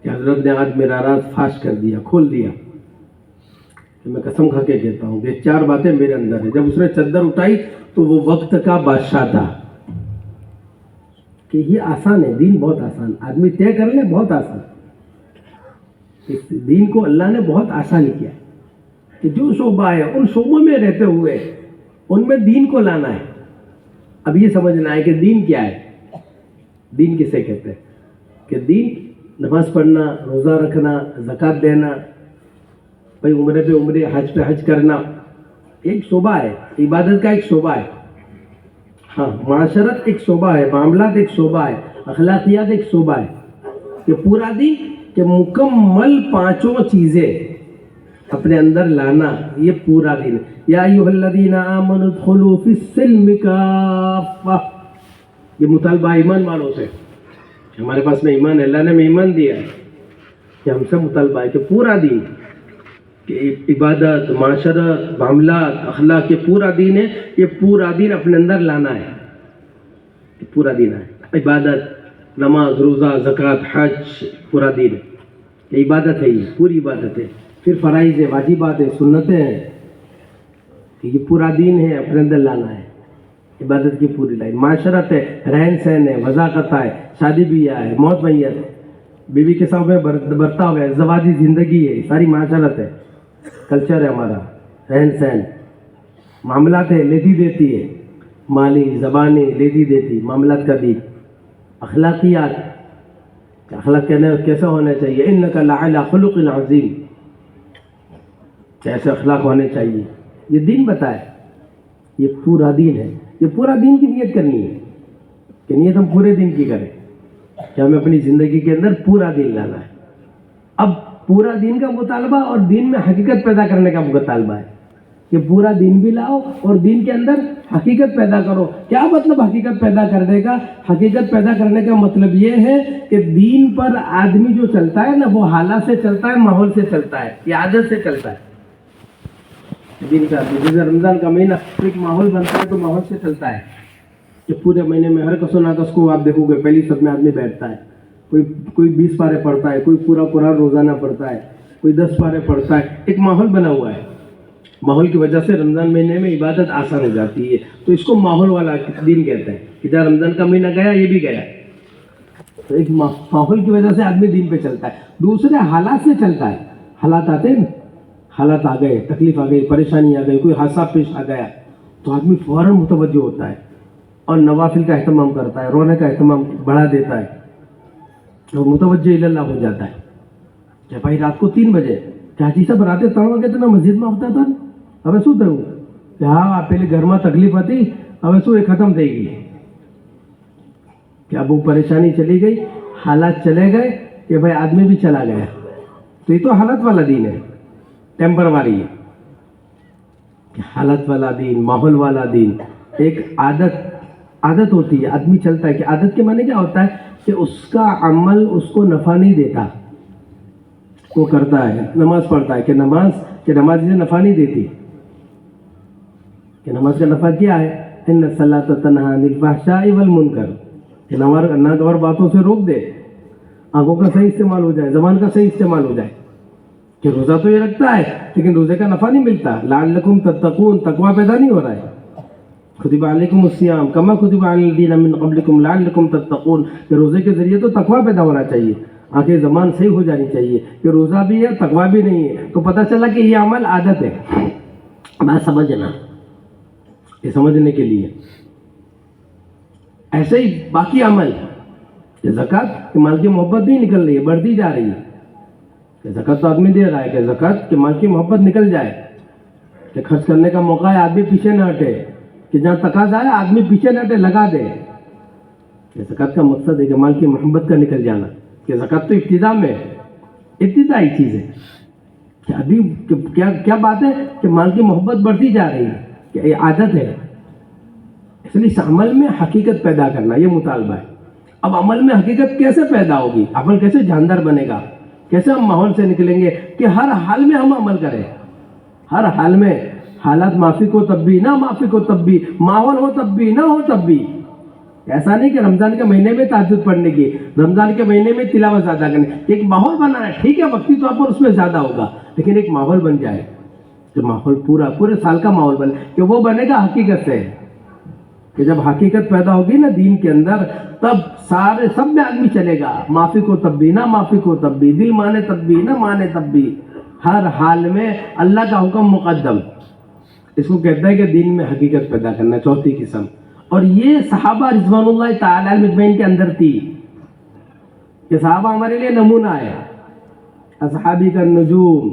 کہ حضرت نے آج میرا راز فاش کر دیا, کھول دیا. کہ میں قسم کھا کے کہتا ہوں کہ 4 باتیں میرے اندر ہیں. جب اس نے چادر اٹھائی تو وہ وقت کا بادشاہ تھا. کہ یہ آسان ہے, دین بہت آسان, آدمی طے کر لے, بہت آسان. اس دین کو اللہ نے بہت آسان کیا ہے کہ جو شعبہ ہے ان شعبوں میں رہتے ہوئے ان میں دین کو لانا ہے. اب یہ سمجھنا ہے کہ دین کیا ہے, دین کسے کہتے ہیں. کہ دین نماز پڑھنا, روزہ رکھنا, زکوٰۃ دینا, بھائی عمرے پہ عمرے, حج پہ حج کرنا, ایک شعبہ ہے, عبادت کا ایک شعبہ ہے. ہاں, معاشرت ایک شعبہ ہے, معاملات ایک شعبہ ہے, اخلاقیات ایک شعبہ ہے. کہ پورا دین, کہ مکمل 5 چیزیں اپنے اندر لانا, یہ پورا دین. یا ایھا الذین آمنوا ادخلوا فی السلم کافہ, یہ مطالبہ ایمان والوں سے. ہمارے پاس میں ایمان ہے, اللہ نے ہمیں ایمان دیا ہے, کہ ہم سے مطالبہ ہے کہ پورا دین, کہ عبادت, معاشرت, معاملات, اخلاق, یہ پورا دین ہے. یہ پورا دین اپنے اندر لانا ہے, یہ پورا دین ہے. عبادت, نماز, روزہ, زکوٰۃ, حج, پورا دین ہے. یہ عبادت ہے, یہ پوری عبادت ہے. پھر فرائض ہے, واجبات ہے, سنتیں ہیں, یہ پورا دین ہے, اپنے اندر لانا ہے. عبادت کی پوری لائن. معاشرت ہے, رہن سہن ہے, وضاقت ہے, شادی بیاہ ہے, موت میت ہے, بیوی کے ساتھ میں برتاؤ ہے, زواجی زندگی ہے, ساری معاشرت ہے, کلچر ہے ہمارا, رہن سہن, معاملات ہے, لیتی دیتی ہے, مالی, زبانی, لیتی دیتی, معاملات کا دین. اخلاقیات, اخلاق کیسا ہونا چاہیے, انک لعلی خلق عظیم, کیسے اخلاق ہونے چاہیے, یہ دین بتائے. یہ پورا دین ہے. یہ پورا دین کی نیت کرنی ہے, کہ نیت ہم پورے دین کی کریں, کہ ہمیں اپنی زندگی کے اندر پورا دین لانا ہے. اب پورا دین کا مطالبہ اور دین میں حقیقت پیدا کرنے کا مطالبہ ہے, کہ پورا دین بھی لاؤ اور دین کے اندر حقیقت پیدا کرو. کیا مطلب حقیقت پیدا کرنے کا؟ حقیقت پیدا کرنے کا مطلب یہ ہے کہ دین پر آدمی جو چلتا ہے نا, وہ حالات سے چلتا ہے, ماحول سے چلتا ہے, یہ عادت سے چلتا ہے. دین کا جیسے رمضان کا مہینہ ایک ماحول بنتا ہے تو ماحول سے چلتا ہے. کہ پورے مہینے میں ہر کس و ناقص کو آپ دیکھو گے پہلی صف میں آدمی بیٹھتا ہے, کوئی 20 پارے پڑھتا ہے, کوئی پورا قرآن روزانہ پڑھتا ہے, کوئی 10 پارے پڑھتا ہے. ایک ماحول بنا ہوا ہے. ماحول کی وجہ سے رمضان مہینے میں عبادت آسان ہو جاتی ہے، تو اس کو ماحول والا دین کہتے ہیں کہ جہاں رمضان کا مہینہ گیا یہ بھی گیا، تو ایک ماحول کی وجہ سے آدمی دین پہ چلتا ہے، دوسرے حالات سے چلتا ہے، حالات آتے ہیں نا، حالات آ گئے، تکلیف آ گئی، پریشانی آ گئی، کوئی حادثہ پیش آ گیا تو آدمی فوراً متوجہ ہوتا ہے اور نوافل کا اہتمام کرتا ہے، رونے کا اہتمام بڑھا دیتا ہے اور متوجہ اللہ ہو جاتا ہے کہ بھائی رات کو 3 بجے کیا حاجی صاحب راتے 3 વાગે તો મસ્જિદમાં આવતા હતા ને હવે શું થયું کہ હા પેલી ઘરમાં તકલીફ હતી હવે શું એ ખતમ થઈ ગઈ کہ اب وہ پریشانی چلی گئی، حالات چلے گئے کہ بھائی آدمی بھی چلا گیا، تو یہ تو حالت والا دین ہے، ٹیمپروری ہے کہ حالت والا دین، ماحول والا دین، ایک عادت ہوتی ہے، آدمی چلتا ہے کہ عادت کے معنی کیا ہوتا ہے کہ اس کا عمل اس کو نفع نہیں دیتا، وہ کرتا ہے، نماز پڑھتا ہے کہ نماز اسے نفع نہیں دیتی، کہ نماز کا نفع کیا ہے، ان الصلاۃ تنہی عن الفحشاء والمنکر، کہ ناگوار باتوں سے روک دے، آنکھوں کا صحیح استعمال ہو جائے، زبان کا صحیح استعمال ہو جائے، کہ روزہ تو یہ رکھتا ہے لیکن روزے کا نفع نہیں ملتا، لعلکم تتقون، تقوی پیدا نہیں ہو رہا ہے، کتب علیکم الصیام کما کتب علی الذین من قبلکم لعلکم تتقون، کہ روزے کے ذریعے تو تقوی پیدا ہونا چاہیے، آنکھیں زبان صحیح ہو جانی چاہیے کہ روزہ بھی ہے تقوی بھی نہیں ہے، تو پتہ چلا کہ یہ عمل عادت ہے، بات سمجھنا، یہ سمجھنے کے لیے ایسے ہی باقی عمل کہ زکوٰۃ کہ مال کی محبت نہیں نکل رہی ہے، بڑھتی جا رہی ہے، کہ زکوٰۃ تو آدمی دے رہا ہے کہ زکوٰۃ کہ مال کی محبت نکل جائے، کہ خرچ کرنے کا موقع ہے آدمی پیچھے نہ ہٹے، کہ جہاں تقاضا ہے آدمی پیچھے نہ ہٹے، لگا دے، کہ زکوٰۃ کا مقصد ہے کہ مال کی محبت کا نکل جانا، کہ زکوٰۃ تو ابتدا میں ابتدائی چیز ہے، کہ ابھی کیا بات ہے کہ مال کی محبت بڑھتی جا رہی ہے، کہ یہ عادت ہے، اس لیے اس عمل میں حقیقت پیدا کرنا یہ مطالبہ ہے۔ اب عمل میں حقیقت کیسے پیدا ہوگی، عمل کیسے جاندار بنے گا، کیسے ہم ماحول سے نکلیں گے کہ ہر حال میں ہم عمل کریں، ہر حال میں، حالات معافی کو تب بھی، نہ معافی کو تب بھی، ماحول ہو تب بھی، نہ ہو تب بھی، ایسا نہیں کہ رمضان کے مہینے میں تہجد پڑھنے کی، رمضان کے مہینے میں تلاوت زیادہ کرنے، ایک ماحول بنانا ہے، ٹھیک ہے وقتی طور پر اس میں زیادہ ہوگا لیکن ایک ماحول بن جائے، کہ ماحول پورے سال کا ماحول بنے، کہ وہ بنے گا حقیقت سے، کہ جب حقیقت پیدا ہوگی نا دین کے اندر تب سب میں آدمی چلے گا، معافی کو تب بھی، نہ معافی کو تب بھی، دل مانے تب بھی، نہ مانے تب بھی، ہر حال میں اللہ کا حکم مقدم، اس کو کہتا ہے کہ دین میں حقیقت پیدا کرنا، چوتھی قسم، اور یہ صحابہ رضوان اللہ تعالی علیہم اجمعین کے اندر تھی، کہ صحابہ ہمارے لیے نمونہ ہے، اصحابی کا نجوم،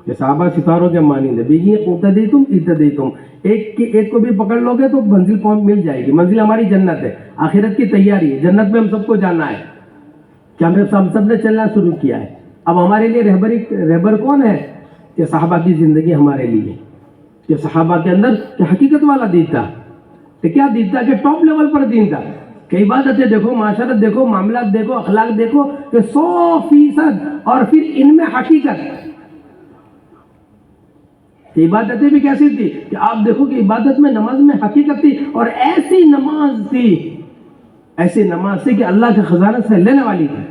کہ صحابہ ستاروں کے مانند ہے، بیجی اقتدیتم، ایک کو بھی پکڑ لو گے تو منزل مل جائے گی، منزل ہماری جنت ہے، آخرت کی تیاری ہے، جنت میں ہم سب کو جانا ہے، کہ ہم سب نے چلنا شروع کیا ہے، اب ہمارے لیے رہبر کون ہے، کہ صحابہ کی زندگی ہمارے لیے، کہ صحابہ کے اندر کہ حقیقت والا دین تھا، کہ کیا دین تھا، کہ ٹاپ لیول پر دین تھا، کہ عبادتیں دیکھو، معاشرت دیکھو، معاملات دیکھو، اخلاق دیکھو، کہ 100% اور پھر ان میں حقیقت، کہ عبادتیں بھی کیسی تھی، کہ آپ دیکھو کہ عبادت میں نماز میں حقیقت تھی، اور ایسی نماز تھی کہ اللہ کے خزانہ سے لینے والی تھی،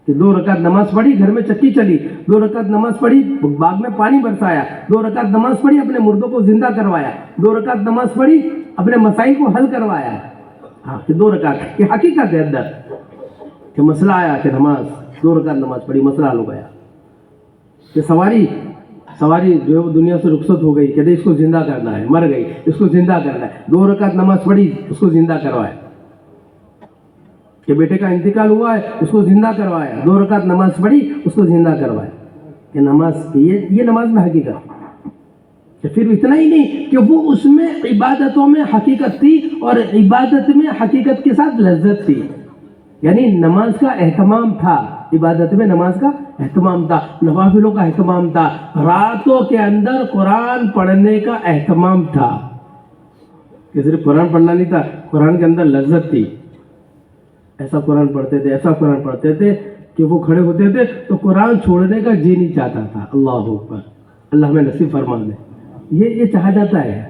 کہ 2 رکعت نماز پڑھی گھر میں چکی چلی، 2 رکعت نماز پڑھی باغ میں پانی برسایا، 2 رکعت نماز پڑھی اپنے مردوں کو زندہ کروایا، 2 رکعت نماز پڑھی اپنے مسائل کو حل کروایا، ہاں کہ 2 رکعت کی حقیقت ہے اندر، کہ مسئلہ آیا کہ 2 رکعت نماز پڑھی، مسئلہ حل ہو گیا، کہ سواری جو ہے وہ دنیا سے رخصت ہو گئی، کہتے اس کو زندہ کرنا ہے، مر گئی، اس کو زندہ کرنا ہے، 2 رکعت نماز پڑھی اس کو زندہ کروایا، کہ بیٹے کا انتقال ہوا ہے اس کو زندہ کروایا، 2 رکعت نماز پڑھی اس کو زندہ کروایا، کہ نماز یہ نماز میں حقیقت، کہ پھر اتنا ہی نہیں کہ وہ اس میں عبادتوں میں حقیقت تھی، اور عبادت میں حقیقت کے ساتھ لذت تھی، یعنی نماز کا اہتمام تھا، عبادت میں نماز کا اہتمام تھا، نوافلوں کا اہتمام تھا، راتوں کے اندر قرآن پڑھنے کا اہتمام تھا، کہ صرف قرآن پڑھنا نہیں تھا، قرآن کے اندر لذت تھی، ایسا قرآن پڑھتے تھے کہ وہ کھڑے ہوتے تھے تو قرآن چھوڑنے کا جی نہیں چاہتا تھا، اللہ اکبر، اللہ ہمیں نصیب فرما دے، یہ چاہا جاتا ہے،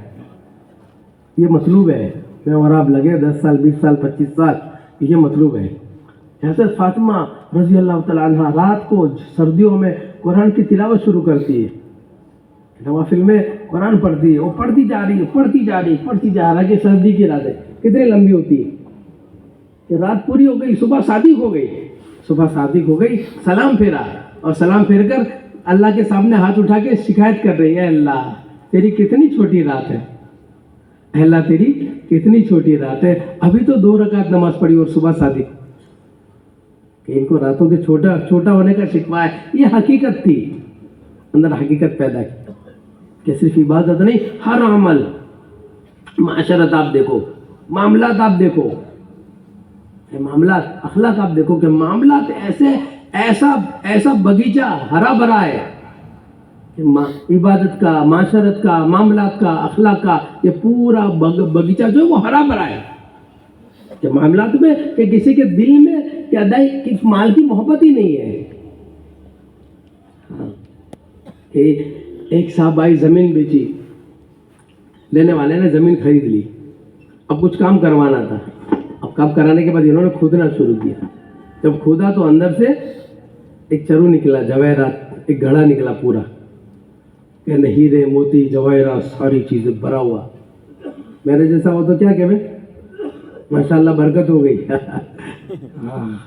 یہ مطلوب ہے، میں اور آپ لگے 10 سال 20 سال 25 سال، یہ مطلوب ہے۔ حضرت فاطمہ رضی اللہ تعالیٰ عنہ رات کو سردیوں میں قرآن کی تلاوت شروع کرتی ہے، نوافل میں قرآن پڑھتی ہے، وہ پڑھتی جا رہی ہے، پڑھتی جا رہی ہے کہ سردی کی راتیں کتنی لمبی ہوتی ہے کہ رات پوری ہو گئی، صبح صادق ہو گئی، سلام پھیرا، اور سلام پھیر کر اللہ کے سامنے ہاتھ اٹھا کے شکایت کر رہی ہے، اللہ تیری کتنی چھوٹی رات ہے، اللہ تیری کتنی چھوٹی رات ہے، ابھی تو 2 رکعت نماز پڑھی اور صبح صادق، کہ ان کو راتوں کے چھوٹا ہونے کا شکوہ ہے۔ یہ حقیقت تھی، اندر حقیقت پیدا کی کہ صرف عبادت نہیں، ہر عمل، معاشرت آپ دیکھو، معاملات آپ دیکھو، معاملات اخلاق آپ دیکھو کہ معاملات ایسا باغیچہ ہرا بھرا ہے کہ عبادت کا، معاشرت کا، معاملات کا، اخلاق کا یہ پورا باغیچہ جو ہے وہ ہرا بھرا ہے کہ معاملات میں کہ کسی کے دل میں کہ ادائی کس مال کی محبت ہی نہیں ہے۔ کہ ایک صاحب بھائی زمین بیچی، لینے والے نے زمین خرید لی، اب کچھ کام کروانا تھا، اب کام کرانے کے بعد انہوں نے کھودنا شروع کیا، جب کھودا تو اندر سے ایک چرو نکلا، جواہرات، ایک گھڑا نکلا پورا، کہ ہیرے موتی جواہرات ساری چیزیں بھرا ہوا۔ میرے جیسا ہو تو کیا کہ ماشاءاللہ برکت ہو گئی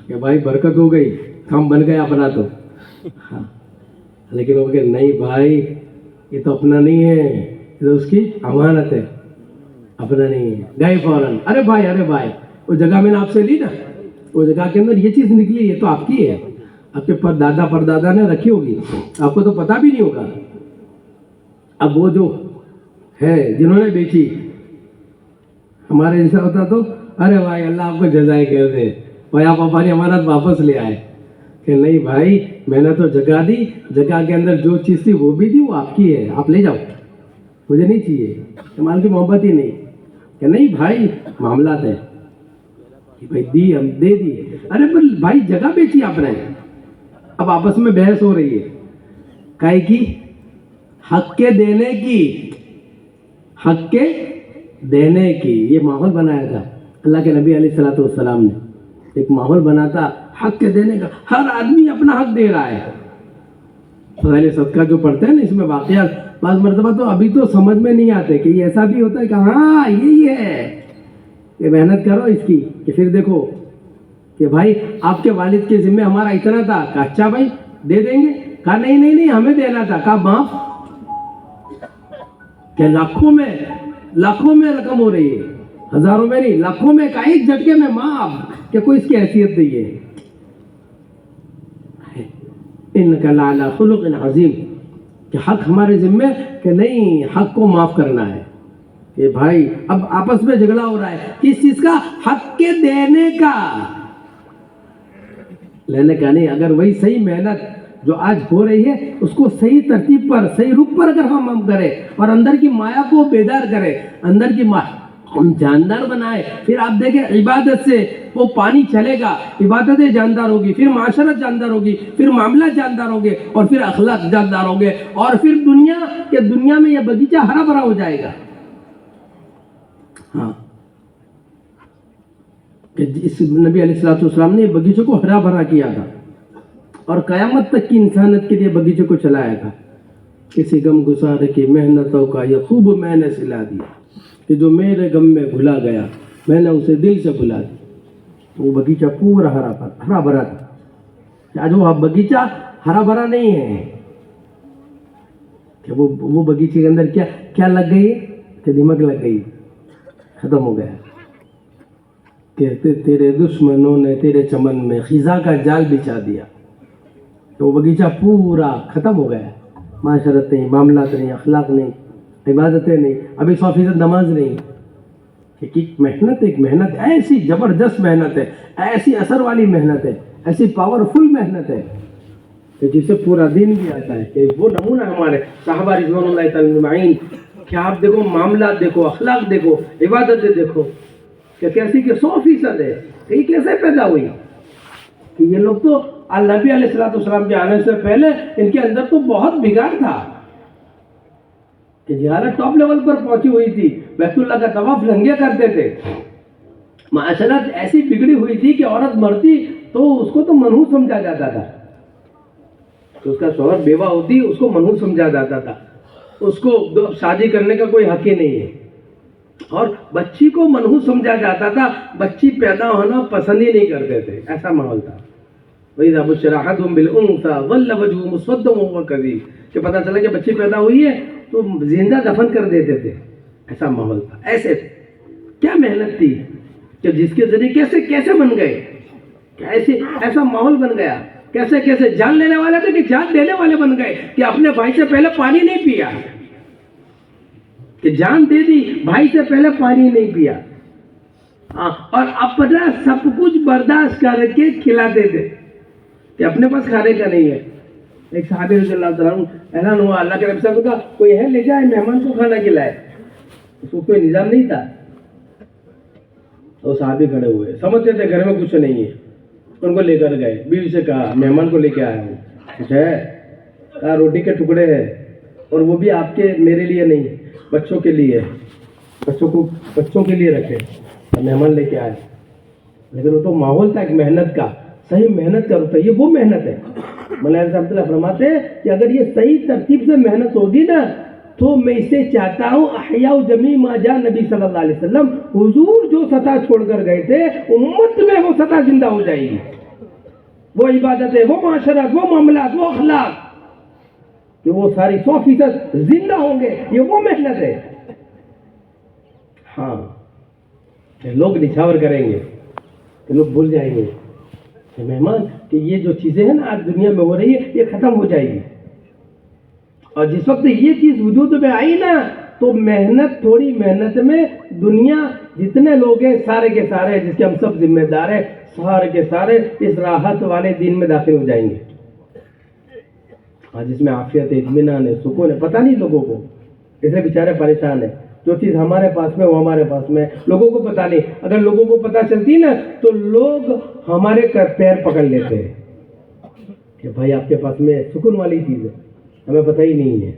کہ بھائی برکت ہو گئی، کام بن گیا اپنا تو۔ لیکن وہ کہ نہیں بھائی یہ تو اپنا نہیں ہے، یہ تو اس کی امانت ہے، اپنا نہیں ہے۔ گئے فوراً، ارے بھائی وہ جگہ میں نے آپ سے لی نا، وہ جگہ کے اندر یہ چیز نکلی، یہ تو آپ کی ہے، آپ کے دادا پردادا نے رکھی ہوگی، آپ کو تو پتہ بھی نہیں ہوگا۔ اب وہ جو ہے جنہوں نے بیچی، ہمارے جیسا ہوتا تو ارے بھائی اللہ آپ کو جزائے کر دے، بھائی آپ ہماری امانت واپس لے آئے، کہ نہیں بھائی میں نے تو جگہ دی، جگہ کے اندر جو چیز تھی وہ بھی دی، وہ آپ کی ہے، آپ لے جاؤ، مجھے نہیں چاہیے، مال کی محبت ہی نہیں، کہ نہیں بھائی معاملات ہے کہ بھائی دی ہم دے دی، ارے پر بھائی جگہ بیچی آپ نے، اب آپس میں بحث ہو رہی ہے، کائے کی؟ حق کے دینے کی، یہ ماحول بنایا تھا اللہ کے نبی علیہ الصلوۃ والسلام نے، ایک ماحول بنا تھا حق کے دینے کا، ہر آدمی اپنا حق دے رہا ہے۔ فضائل صدقہ جو پڑھتے ہیں نا، اس میں واقعات بعض مرتبہ تو ابھی تو سمجھ میں نہیں آتے کہ یہ ایسا بھی ہوتا ہے کہ ہاں یہی ہے کہ محنت کرو اس کی، کہ پھر دیکھو کہ بھائی آپ کے والد کے ذمہ ہمارا اتنا تھا، کہا اچھا بھائی دے دیں گے، کہا نہیں ہمیں دینا تھا، کہا معاف، کہ لاکھوں میں رقم ہو رہی ہے، ہزاروں میں نہیں، لاکھوں میں، کا ایک جھٹکے میں معاف، کہ کوئی اس کی حیثیت نہیں ہے۔ انک لعلی خلق عظیم، کہ حق ہمارے ذمہ، کہ نہیں حق کو معاف کرنا ہے، کہ بھائی اب آپس میں جھگڑا ہو رہا ہے کس چیز کا؟ حق کے دینے کا، لینے کا نہیں۔ اگر وہی صحیح محنت جو آج ہو رہی ہے اس کو صحیح ترتیب پر، صحیح رخ پر اگر ہم کریں اور اندر کی مایا کو بیدار کریں، اندر کی ہم جاندار بنائے، پھر آپ دیکھیں عبادت سے وہ پانی چلے گا، عبادتیں جاندار ہوگی، پھر معاشرت جاندار ہوگی، پھر معاملات جاندار ہوں گے، اور پھر اخلاق جاندار ہوں گے، اور پھر دنیا میں یہ باغیچہ ہرا بھرا ہو جائے گا۔ ہاں، کہ اس نبی علیہ الصلوۃ والسلام نے یہ باغیچے کو ہرا بھرا کیا تھا، اور قیامت تک کی انسانیت کے لیے باغیچے کو چلایا تھا۔ کسی غم گسار کی محنتوں کا یہ خوب میں نے سلا دیا، کہ جو میرے غم میں بھلا گیا میں نے اسے دل سے بھلا دیا۔ وہ باغیچہ پورا ہرا بھرا تھا۔ آج وہ باغیچہ ہرا بھرا نہیں ہے، کہ وہ باغیچے کے اندر کیا لگ گئی ہے؟ کہ دمک لگ گئی، ختم ہو گیا، کہ تیرے دشمنوں نے تیرے چمن میں خزاں کا جال بچھا دیا، تو وہ باغیچہ پورا ختم ہو گیا۔ معاشرت نہیں، معاملات نہیں، اخلاق نہیں، عبادتیں نہیں، ابھی 100% نماز نہیں، ایک محنت ایسی زبردست محنت ہے، ایسی اثر والی محنت ہے، ایسی پاورفل محنت ہے کہ جس سے پورا دین بھی آتا ہے۔ کہ وہ نمونہ ہمارے صحابہ رضوان اللہ تعالی اجمعین، کہ آپ دیکھو معاملات دیکھو، اخلاق دیکھو، عبادتیں دیکھو، کہ کیسی کہ 100% ہے، کہ یہ کیسے پیدا ہوئی؟ کہ یہ لوگ تو نبی علیہ الصلوۃ والسلام کے آنے سے پہلے ان کے اندر تو بہت بگاڑ تھا، کہ جہالت ٹاپ لیول پر پہنچی ہوئی تھی، بیت اللہ کا طواف لنگے کرتے تھے، معاشرت ایسی بگڑی ہوئی تھی کہ عورت مرتی تو اس کو تو منحوس سمجھا جاتا تھا، تو اس کا شوہر بیوہ ہوتی اس کو منحوس سمجھا جاتا تھا، اس کو شادی کرنے کا کوئی حق ہی نہیں ہے. اور بچی کو منحوس سمجھا جاتا تھا, بچی پیدا ہونا پسند ہی نہیں کرتے تھے, ایسا ماحول تھا. وَإِذَا بُشِّرَ أَحَدُهُم بِالْأُنثَىٰ ظَلَّ وَجْهُهُ مُسْوَدًّا وَهُوَ كَظِيمٌ, کہ پتہ چلا کہ بچی پیدا ہوئی ہے تو زندہ دفن کر دیتے تھے. ایسا ماحول تھا. ایسے کیا محنت تھی کہ جس کے ذریعے کیسے کیسے بن گئے, ایسا ماحول بن گیا, کیسے جان لینے والے تھے کہ جان دینے والے بن گئے, کہ اپنے بھائی سے پہلے پانی نہیں پیا, کہ جان دے دی, بھائی سے پہلے پانی نہیں پیا, اور اپنا سب کچھ برداشت کر کے کھلاتے تھے کہ اپنے پاس کھانے کا نہیں ہے. ایک صحابی رضی اللہ تعالیٰ عنہ اعلان ہوا, اللہ کے نبی صاحب کا کوئی ہے لے جائے مہمان کو کھانا کھلائے. اس کو کوئی نظام نہیں تھا. وہ صحابی کھڑے ہوئے, سمجھتے تھے گھر میں کچھ نہیں ہے, ان کو لے کر گئے. بیوی سے کہا مہمان کو لے کے آیا ہوں, کچھ ہے؟ کہا روٹی کے ٹکڑے ہیں, اور وہ بھی آپ کے میرے لیے نہیں, بچوں کے لیے, بچوں کے لیے رکھے. مہمان لے کے آئے. لیکن وہ تو ماحول تھا ایک محنت کا, صحیح محنت کا ہوتا ہے. یہ وہ محنت ہے. مولانا صاحب اللہ فرماتے ہیں کہ اگر یہ صحیح ترتیب سے محنت ہوگی نا تو میں اسے چاہتا ہوں احیاء جمیع ما جاء نبی صلی اللہ علیہ وسلم, حضور جو سطح چھوڑ کر گئے تھے امت میں وہ سطح زندہ ہو جائے گی. وہ عبادتیں, وہ معاشرت, وہ معاملات, وہ اخلاق, کہ وہ ساری 100% زندہ ہوں گے. یہ وہ محنت ہے. ہاں, لوگ نچھاور کریں گے, کہ لوگ بھول جائیں گے کہ مہمان کہ یہ جو چیزیں ہیں نا آج دنیا میں ہو رہی ہے یہ ختم ہو جائے گی. اور جس وقت یہ چیز وجود میں آئی نا تو محنت, تھوڑی محنت میں دنیا جتنے لوگ ہیں سارے کے سارے, جس کے ہم سب ذمہ دار ہیں, سارے کے سارے اس راحت والے دین میں داخل ہو جائیں گے. جس میں عافیت ہے, اطمینان ہے, سکون ہے. پتہ نہیں لوگوں کو, اس لیے بیچارے پریشان ہیں. جو چیز ہمارے پاس میں وہ ہمارے پاس میں, لوگوں کو پتہ نہیں. اگر لوگوں کو پتہ چلتی نا تو لوگ ہمارے پیر پکڑ لیتے ہیں کہ بھائی آپ کے پاس میں سکون والی چیز ہے, ہمیں پتہ ہی نہیں ہے.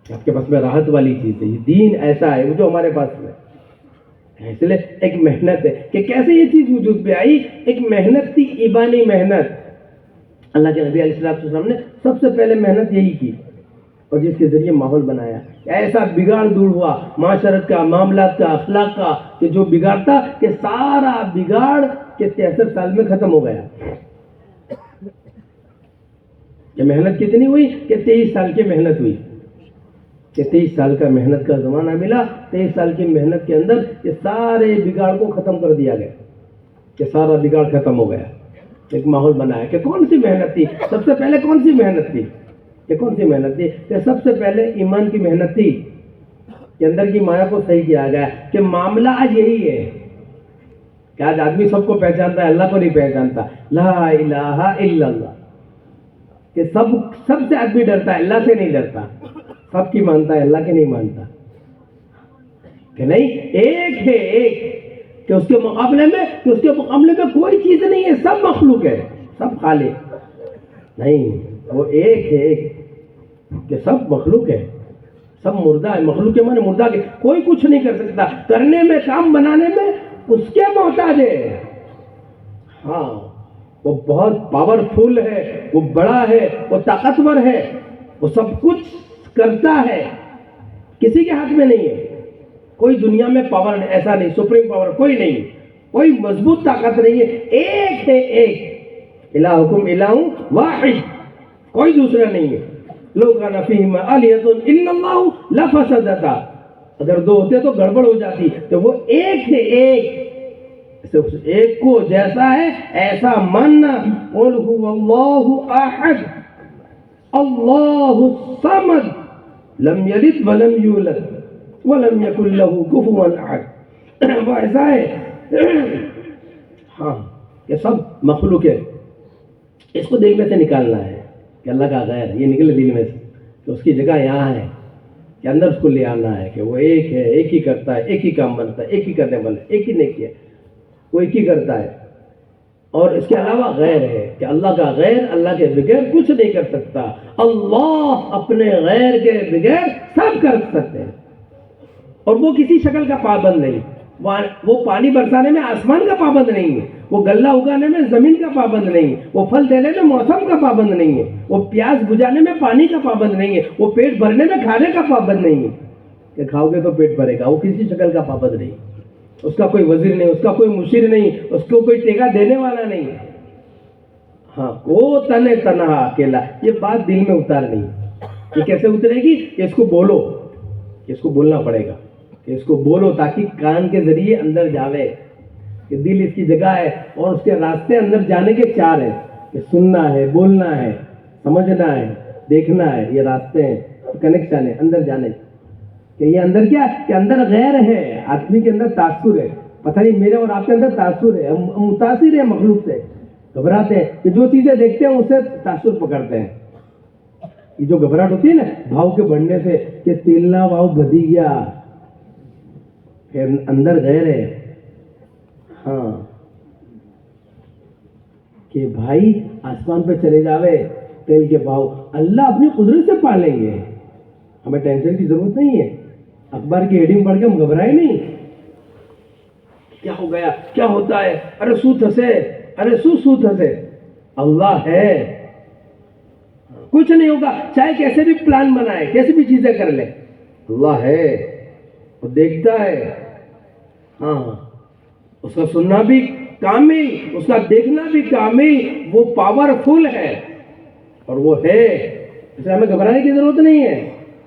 آپ کے پاس میں راحت والی چیز ہے, یہ دین ایسا ہے وہ جو ہمارے پاس میں. اس لیے ایک محنت ہے کہ کیسے یہ چیز وجود پہ آئی. ایک محنت تھی, ایمانی محنت. اللہ کے نبی علیہ السلام نے سب سے پہلے محنت یہی کی, اور جس کے ذریعے ماحول بنایا. ایسا بگاڑ دور ہوا معاشرت کا, معاملات کا, اخلاق کا, کہ جو بگاڑتا کہ سارا بگاڑ کہ 63 سال میں ختم ہو گیا. یہ محنت کتنی ہوئی کہ 23 سال کی محنت ہوئی, کہ 23 سال کا محنت کا زمانہ ملا. 23 سال کی محنت کے اندر یہ سارے بگاڑ کو ختم کر دیا گیا, کہ سارا بگاڑ ختم ہو گیا. ایک ماحول بنایا. کہ کون سی محنت تھی سب سے پہلے, کون سی محنت تھی, کہ کون سی محنت تھی, کہ سب سے پہلے ایمان کی محنت تھی, کہ اندر کی مایا کو صحیح کیا گیا. کہ معاملہ آج یہی ہے کہ آج آدمی سب کو پہچانتا ہے, اللہ کو نہیں پہچانتا. لا الہ الا اللہ, کہ سب سے آدمی ڈرتا ہے, اللہ سے نہیں ڈرتا. سب کی مانتا ہے, اللہ کے نہیں مانتا. کہ نہیں ایک ہے, ایک, کہ اس کے مقابلے میں کوئی چیز نہیں ہے, سب مخلوق ہے, سب خالق نہیں. وہ ایک ہے, ایک, کہ سب مخلوق ہے, سب مردہ ہے. مخلوق کے معنی مردہ کے, کوئی کچھ نہیں کر سکتا. کرنے میں, کام بنانے میں اس کے محتاج ہے. ہاں, وہ بہت پاورفل ہے, وہ بڑا ہے, وہ طاقتور ہے, وہ سب کچھ کرتا ہے, کسی کے ہاتھ میں نہیں ہے. کوئی دنیا میں پاور ایسا نہیں, سپریم پاور کوئی نہیں, کوئی مضبوط طاقت نہیں ہے. ایک ہے, ایک. الہکم الہ واحد, کوئی دوسرا نہیں ہے. لو کان فیہما آلیۃ الا اللہ لفسدتا, اگر دو ہوتے تو گڑبڑ ہو جاتی. تو وہ ایک ہے, ایک. ایک کو جیسا ہے ایسا ماننا. قل هو اللہ احد اللہ الصمد لم یلد ولم یولد ولم یکن له کفوا احد. وہ ایسا ہے ہاں کہ سب مخلوق ہے. اس کو دل میں سے نکالنا ہے کہ اللہ کا غیر, یہ نکلے دل میں سے, کہ اس کی جگہ یہاں ہے, کہ اندر اس کو لے آنا ہے کہ وہ ایک ہے, ایک ہی کرتا ہے, ایک ہی کام بنتا ہے, ایک ہی کرنے والا ہے, ایک ہی نہیں کیا, وہ ایک ہی کرتا ہے. اور اس کے علاوہ غیر ہے, کہ اللہ کا غیر, اللہ کے بغیر کچھ نہیں کر سکتا. اللہ اپنے غیر کے بغیر سب کر سکتے ہیں, اور وہ کسی شکل کا پابند نہیں. وہ پانی برسانے میں آسمان کا پابند نہیں ہے, وہ غلہ اگانے میں زمین کا پابند نہیں ہے، وہ پھل دینے میں موسم کا پابند نہیں ہے، وہ پیاس بجھانے میں پانی کا پابند نہیں ہے، وہ پیٹ بھرنے میں کھانے کا پابند نہیں ہے کہ کھاؤ گے تو پیٹ بھرے گا، وہ کسی شکل کا پابند نہیں، اس کا کوئی وزیر نہیں، اس کا کوئی مشیر نہیں، اس کو کوئی ٹیکا دینے والا نہیں. ہاں وہ تنے تنہا اکیلا، یہ بات دل میں اتارنی. یہ کیسے اترے گی؟ کہ اس کو بولو، کہ اس کو بولنا پڑے گا، کہ اس کو بولو تاکہ کان کے ذریعے اندر جاوے، کہ دل اس کی جگہ ہے اور اس کے راستے اندر جانے کے 4 ہیں، کہ سننا ہے، بولنا ہے، سمجھنا ہے، دیکھنا ہے، یہ راستے ہیں، کنیکشن ہے اندر جانے. کہ یہ اندر کیا ہے؟ کہ اندر غیر ہے، آدمی کے اندر تاثر ہے. پتہ نہیں میرے اور آپ کے اندر تاثر ہے، ہم متاثر ہیں مخلوق سے، گھبراتے ہیں کہ جو چیزیں دیکھتے ہیں اسے تاثر پکڑتے ہیں. یہ جو گھبراہٹ ہوتی ہے نا بھاؤ کے بڑھنے سے، کہ تیل نہ بھاؤ بدھی گیا، پھر اندر غیر ہے. ہاں کہ بھائی آسمان پہ چلے جاوے تیل کے بھاؤ، اللہ اپنی قدرت سے پالیں گے، ہمیں ٹینشن کی ضرورت نہیں ہے. اخبار کی ہیڈنگ پڑھ کے ہم گھبرائے نہیں، کیا ہو گیا، کیا ہوتا ہے، ارے سو تھسے، ارے سو تھسے. اللہ ہے، کچھ نہیں ہوگا، چاہے کیسے بھی پلان بنائے، کیسے بھی چیزیں کر لے، اللہ ہے، وہ دیکھتا ہے. ہاں اس کا سننا بھی کامل، اس کا دیکھنا بھی کامل، وہ پاورفل ہے اور وہ ہے، اسے ہمیں گھبرانے کی ضرورت نہیں ہے،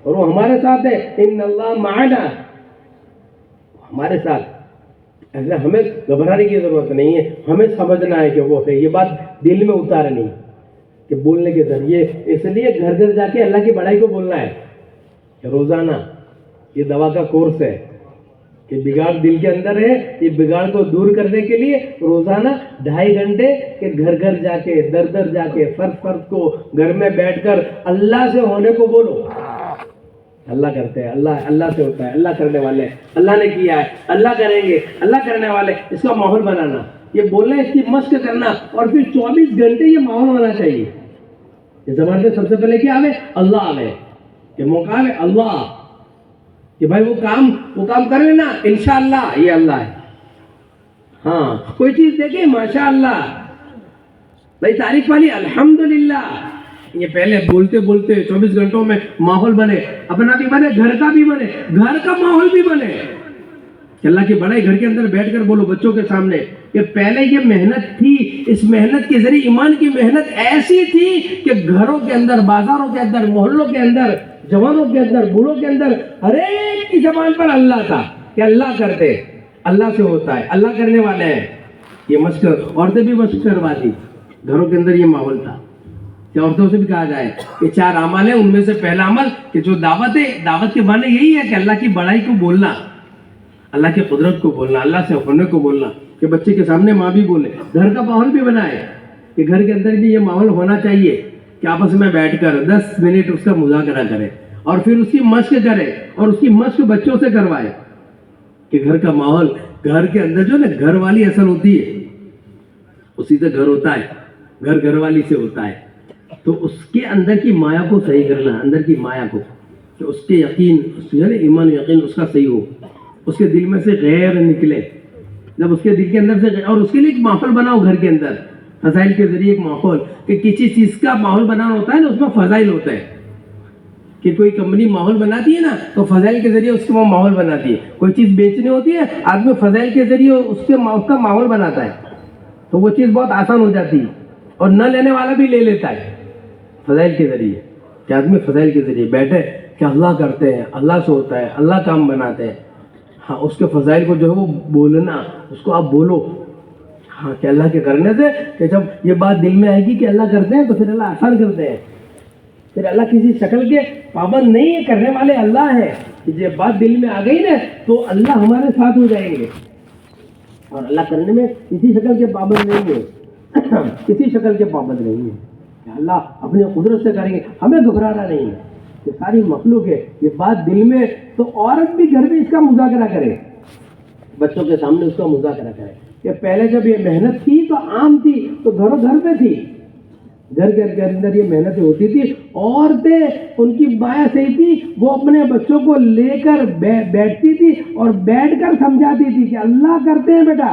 اور وہ ہمارے ساتھ ہے. ان اللہ معنا، ہمارے ساتھ. ایسے ہمیں گھبرانے کی ضرورت نہیں ہے، ہمیں سمجھنا ہے کہ وہ ہے. یہ بات دل میں اتارنی کہ بولنے کے ذریعے، اس لیے گھر گھر جا کے اللہ کی بڑائی کو بولنا ہے کہ روزانہ. یہ دوا کا کورس ہے کہ بگاڑ دل کے اندر ہے، یہ بگاڑ کو دور کرنے کے لیے روزانہ 2.5 گھنٹے کہ گھر گھر جا کے، در در جا کے، فرد فرد کو گھر میں بیٹھ کر اللہ سے ہونے کو بولو. اللہ کرتے ہیں، اللہ سے ہوتا ہے، اللہ کرنے والے ہیں، اللہ نے کیا ہے، اللہ کریں گے، اللہ کرنے والے. اس کا ماحول بنانا، یہ بولنا، اس کی مشق کرنا، اور پھر 24 گھنٹے یہ ماحول ہونا چاہیے. یہ زبان پہ سب سے پہلے کیا آوے؟ اللہ آوے، کہ موقع آوے اللہ، کہ بھائی وہ کام کر لینا انشاءاللہ، یہ اللہ ہے. ہاں کوئی چیز دیکھیں ماشاءاللہ، بھائی تعریف والی الحمدللہ. یہ پہلے بولتے بولتے 24 گھنٹوں میں ماحول بنے، اپنا بھی بنے، گھر کا بھی بنے، گھر کا ماحول بھی بنے. کہ اللہ کی بڑائی گھر کے اندر بیٹھ کر بولو بچوں کے سامنے کہ پہلے یہ محنت تھی، اس محنت کے ذریعے ایمان کی محنت ایسی تھی کہ گھروں کے اندر، بازاروں کے اندر، محلوں کے اندر، جوانوں کے اندر، بوڑھوں کے اندر، ہر ایک کی زبان پر اللہ تھا کہ اللہ کرتے، اللہ سے ہوتا ہے، اللہ کرنے والے ہیں. یہ مشق، عورتیں بھی مشق کرواتی، گھروں کے اندر یہ ماحول تھا. کہ عورتوں سے بھی کہا جائے کہ 4 عمل ہیں، ان میں سے پہلا عمل کہ جو دعوت ہے، دعوت کے معنی یہی ہے کہ اللہ کی بڑائی کو بولنا، اللہ کی قدرت کو بولنا، اللہ سے ہونے کو بولنا. کہ بچے کے سامنے ماں بھی بولے، گھر کا ماحول بھی بنائے، کہ گھر کے اندر بھی یہ ماحول ہونا چاہیے کہ آپس میں بیٹھ کر 10 منٹ اس کا مذاکرہ کرے، اور پھر اس کی مشق کرے، اور اس کی مشق بچوں سے کروائے. کہ گھر کا ماحول، گھر کے اندر جو نا گھر والی اثر ہوتی ہے، اسی سے گھر ہوتا ہے، گھر گھر والی سے ہوتا ہے. تو اس کے اندر کی مایا کو صحیح کرنا، اندر کی مایا کو، کہ اس کے یقین، ایمان یقین اس کا صحیح ہو، اس کے دل میں سے غیر نکلے. جب اس کے دل کے اندر سے، اور اس کے لیے ایک ماحول بناؤ گھر کے اندر، فضائل کے ذریعے ایک ماحول، کہ کسی چیز کا ماحول بنانا ہوتا ہے نا، اس میں فضائل ہوتا ہے. کہ کوئی کمپنی ماحول بناتی ہے نا تو فضائل کے ذریعے اس کو ماحول بناتی ہے. کوئی چیز بیچنی ہوتی ہے، آدمی فضائل کے ذریعے اس کا ماحول بناتا ہے، تو وہ چیز بہت آسان ہو جاتی ہے، اور نہ لینے والا بھی لے لیتا ہے فضائل کے ذریعے. کہ آدمی فضائل کے ذریعے بیٹھے کہ اللہ کرتے ہیں، اللہ سے ہوتا ہے، اللہ کام بناتے ہیں. ہاں اس کے فضائل کو جو ہے وہ بولنا، اس کو آپ بولو. ہاں کہ اللہ کے کرنے سے، کہ جب یہ بات دل میں آئے گی کہ اللہ کرتے ہیں تو پھر اللہ آسان کرتے ہیں. پھر اللہ کسی شکل کے پابند نہیں ہے، کرنے والے اللہ ہے. یہ بات دل میں آ گئی نا تو اللہ ہمارے ساتھ ہو جائیں گے. اور اللہ کرنے میں کسی شکل کے پابند نہیں ہے، کسی شکل کے پابند نہیں ہے. اللہ اپنی قدرت سے کریں گے، ہمیں گھبرانا نہیں ہے. یہ ساری مخلوق ہے، یہ بات دل میں، تو عورت بھی گھر میں اس کا مذاکرہ کرے، بچوں کے سامنے اس کا مذاکرہ کرے. کہ پہلے جب یہ محنت تھی تو عام تھی، تو گھر پہ تھی، گھر کے اندر یہ محنتیں ہوتی تھی. عورتیں ان کی بائیں صحیح تھی، وہ اپنے بچوں کو لے کر بیٹھتی تھی اور بیٹھ کر سمجھاتی تھی کہ اللہ کرتے ہیں بیٹا.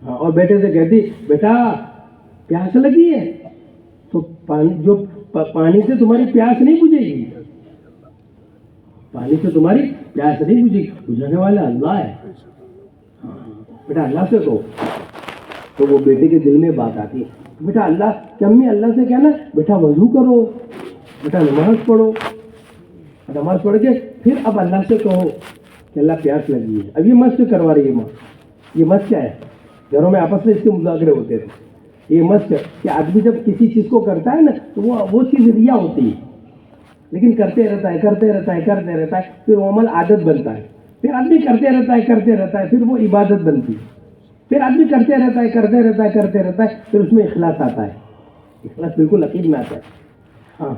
ہاں، اور بیٹے سے کہتی بیٹا پیاس لگی ہے تو پانی سے تمہاری پیاس نہیں بجھے گی، پانی سے تمہاری پیاس نہیں بجھے گی، بجھانے والا اللہ ہے. بیٹا اللہ سے کہو. تو وہ بیٹے کے دل میں بات آتی ہے بیٹا اللہ کہ امی اللہ سے کہنا بیٹا وضو کرو، بیٹا نماز پڑھو، نماز پڑھ کے پھر اب اللہ سے کہو کہ اللہ پیاس لگی ہے. اب یہ مشق کروا رہی ہے ماں. یہ مشق کیا ہے؟ گھروں میں آپس میں اس کے مذاکرے ہوتے تھے. یہ مشق کہ آدمی جب کسی چیز کو کرتا ہے نا تو وہ چیز ریا ہوتی ہے، لیکن کرتے رہتا ہے، پھر وہ عمل عادت بنتا ہے. پھر آدمی کرتے رہتا ہے، پھر وہ عبادت بنتی ہے. پھر آدمی کرتے رہتا ہے، پھر اس میں اخلاص آتا ہے. اخلاص بالکل اخیر میں آتا ہے. ہاں،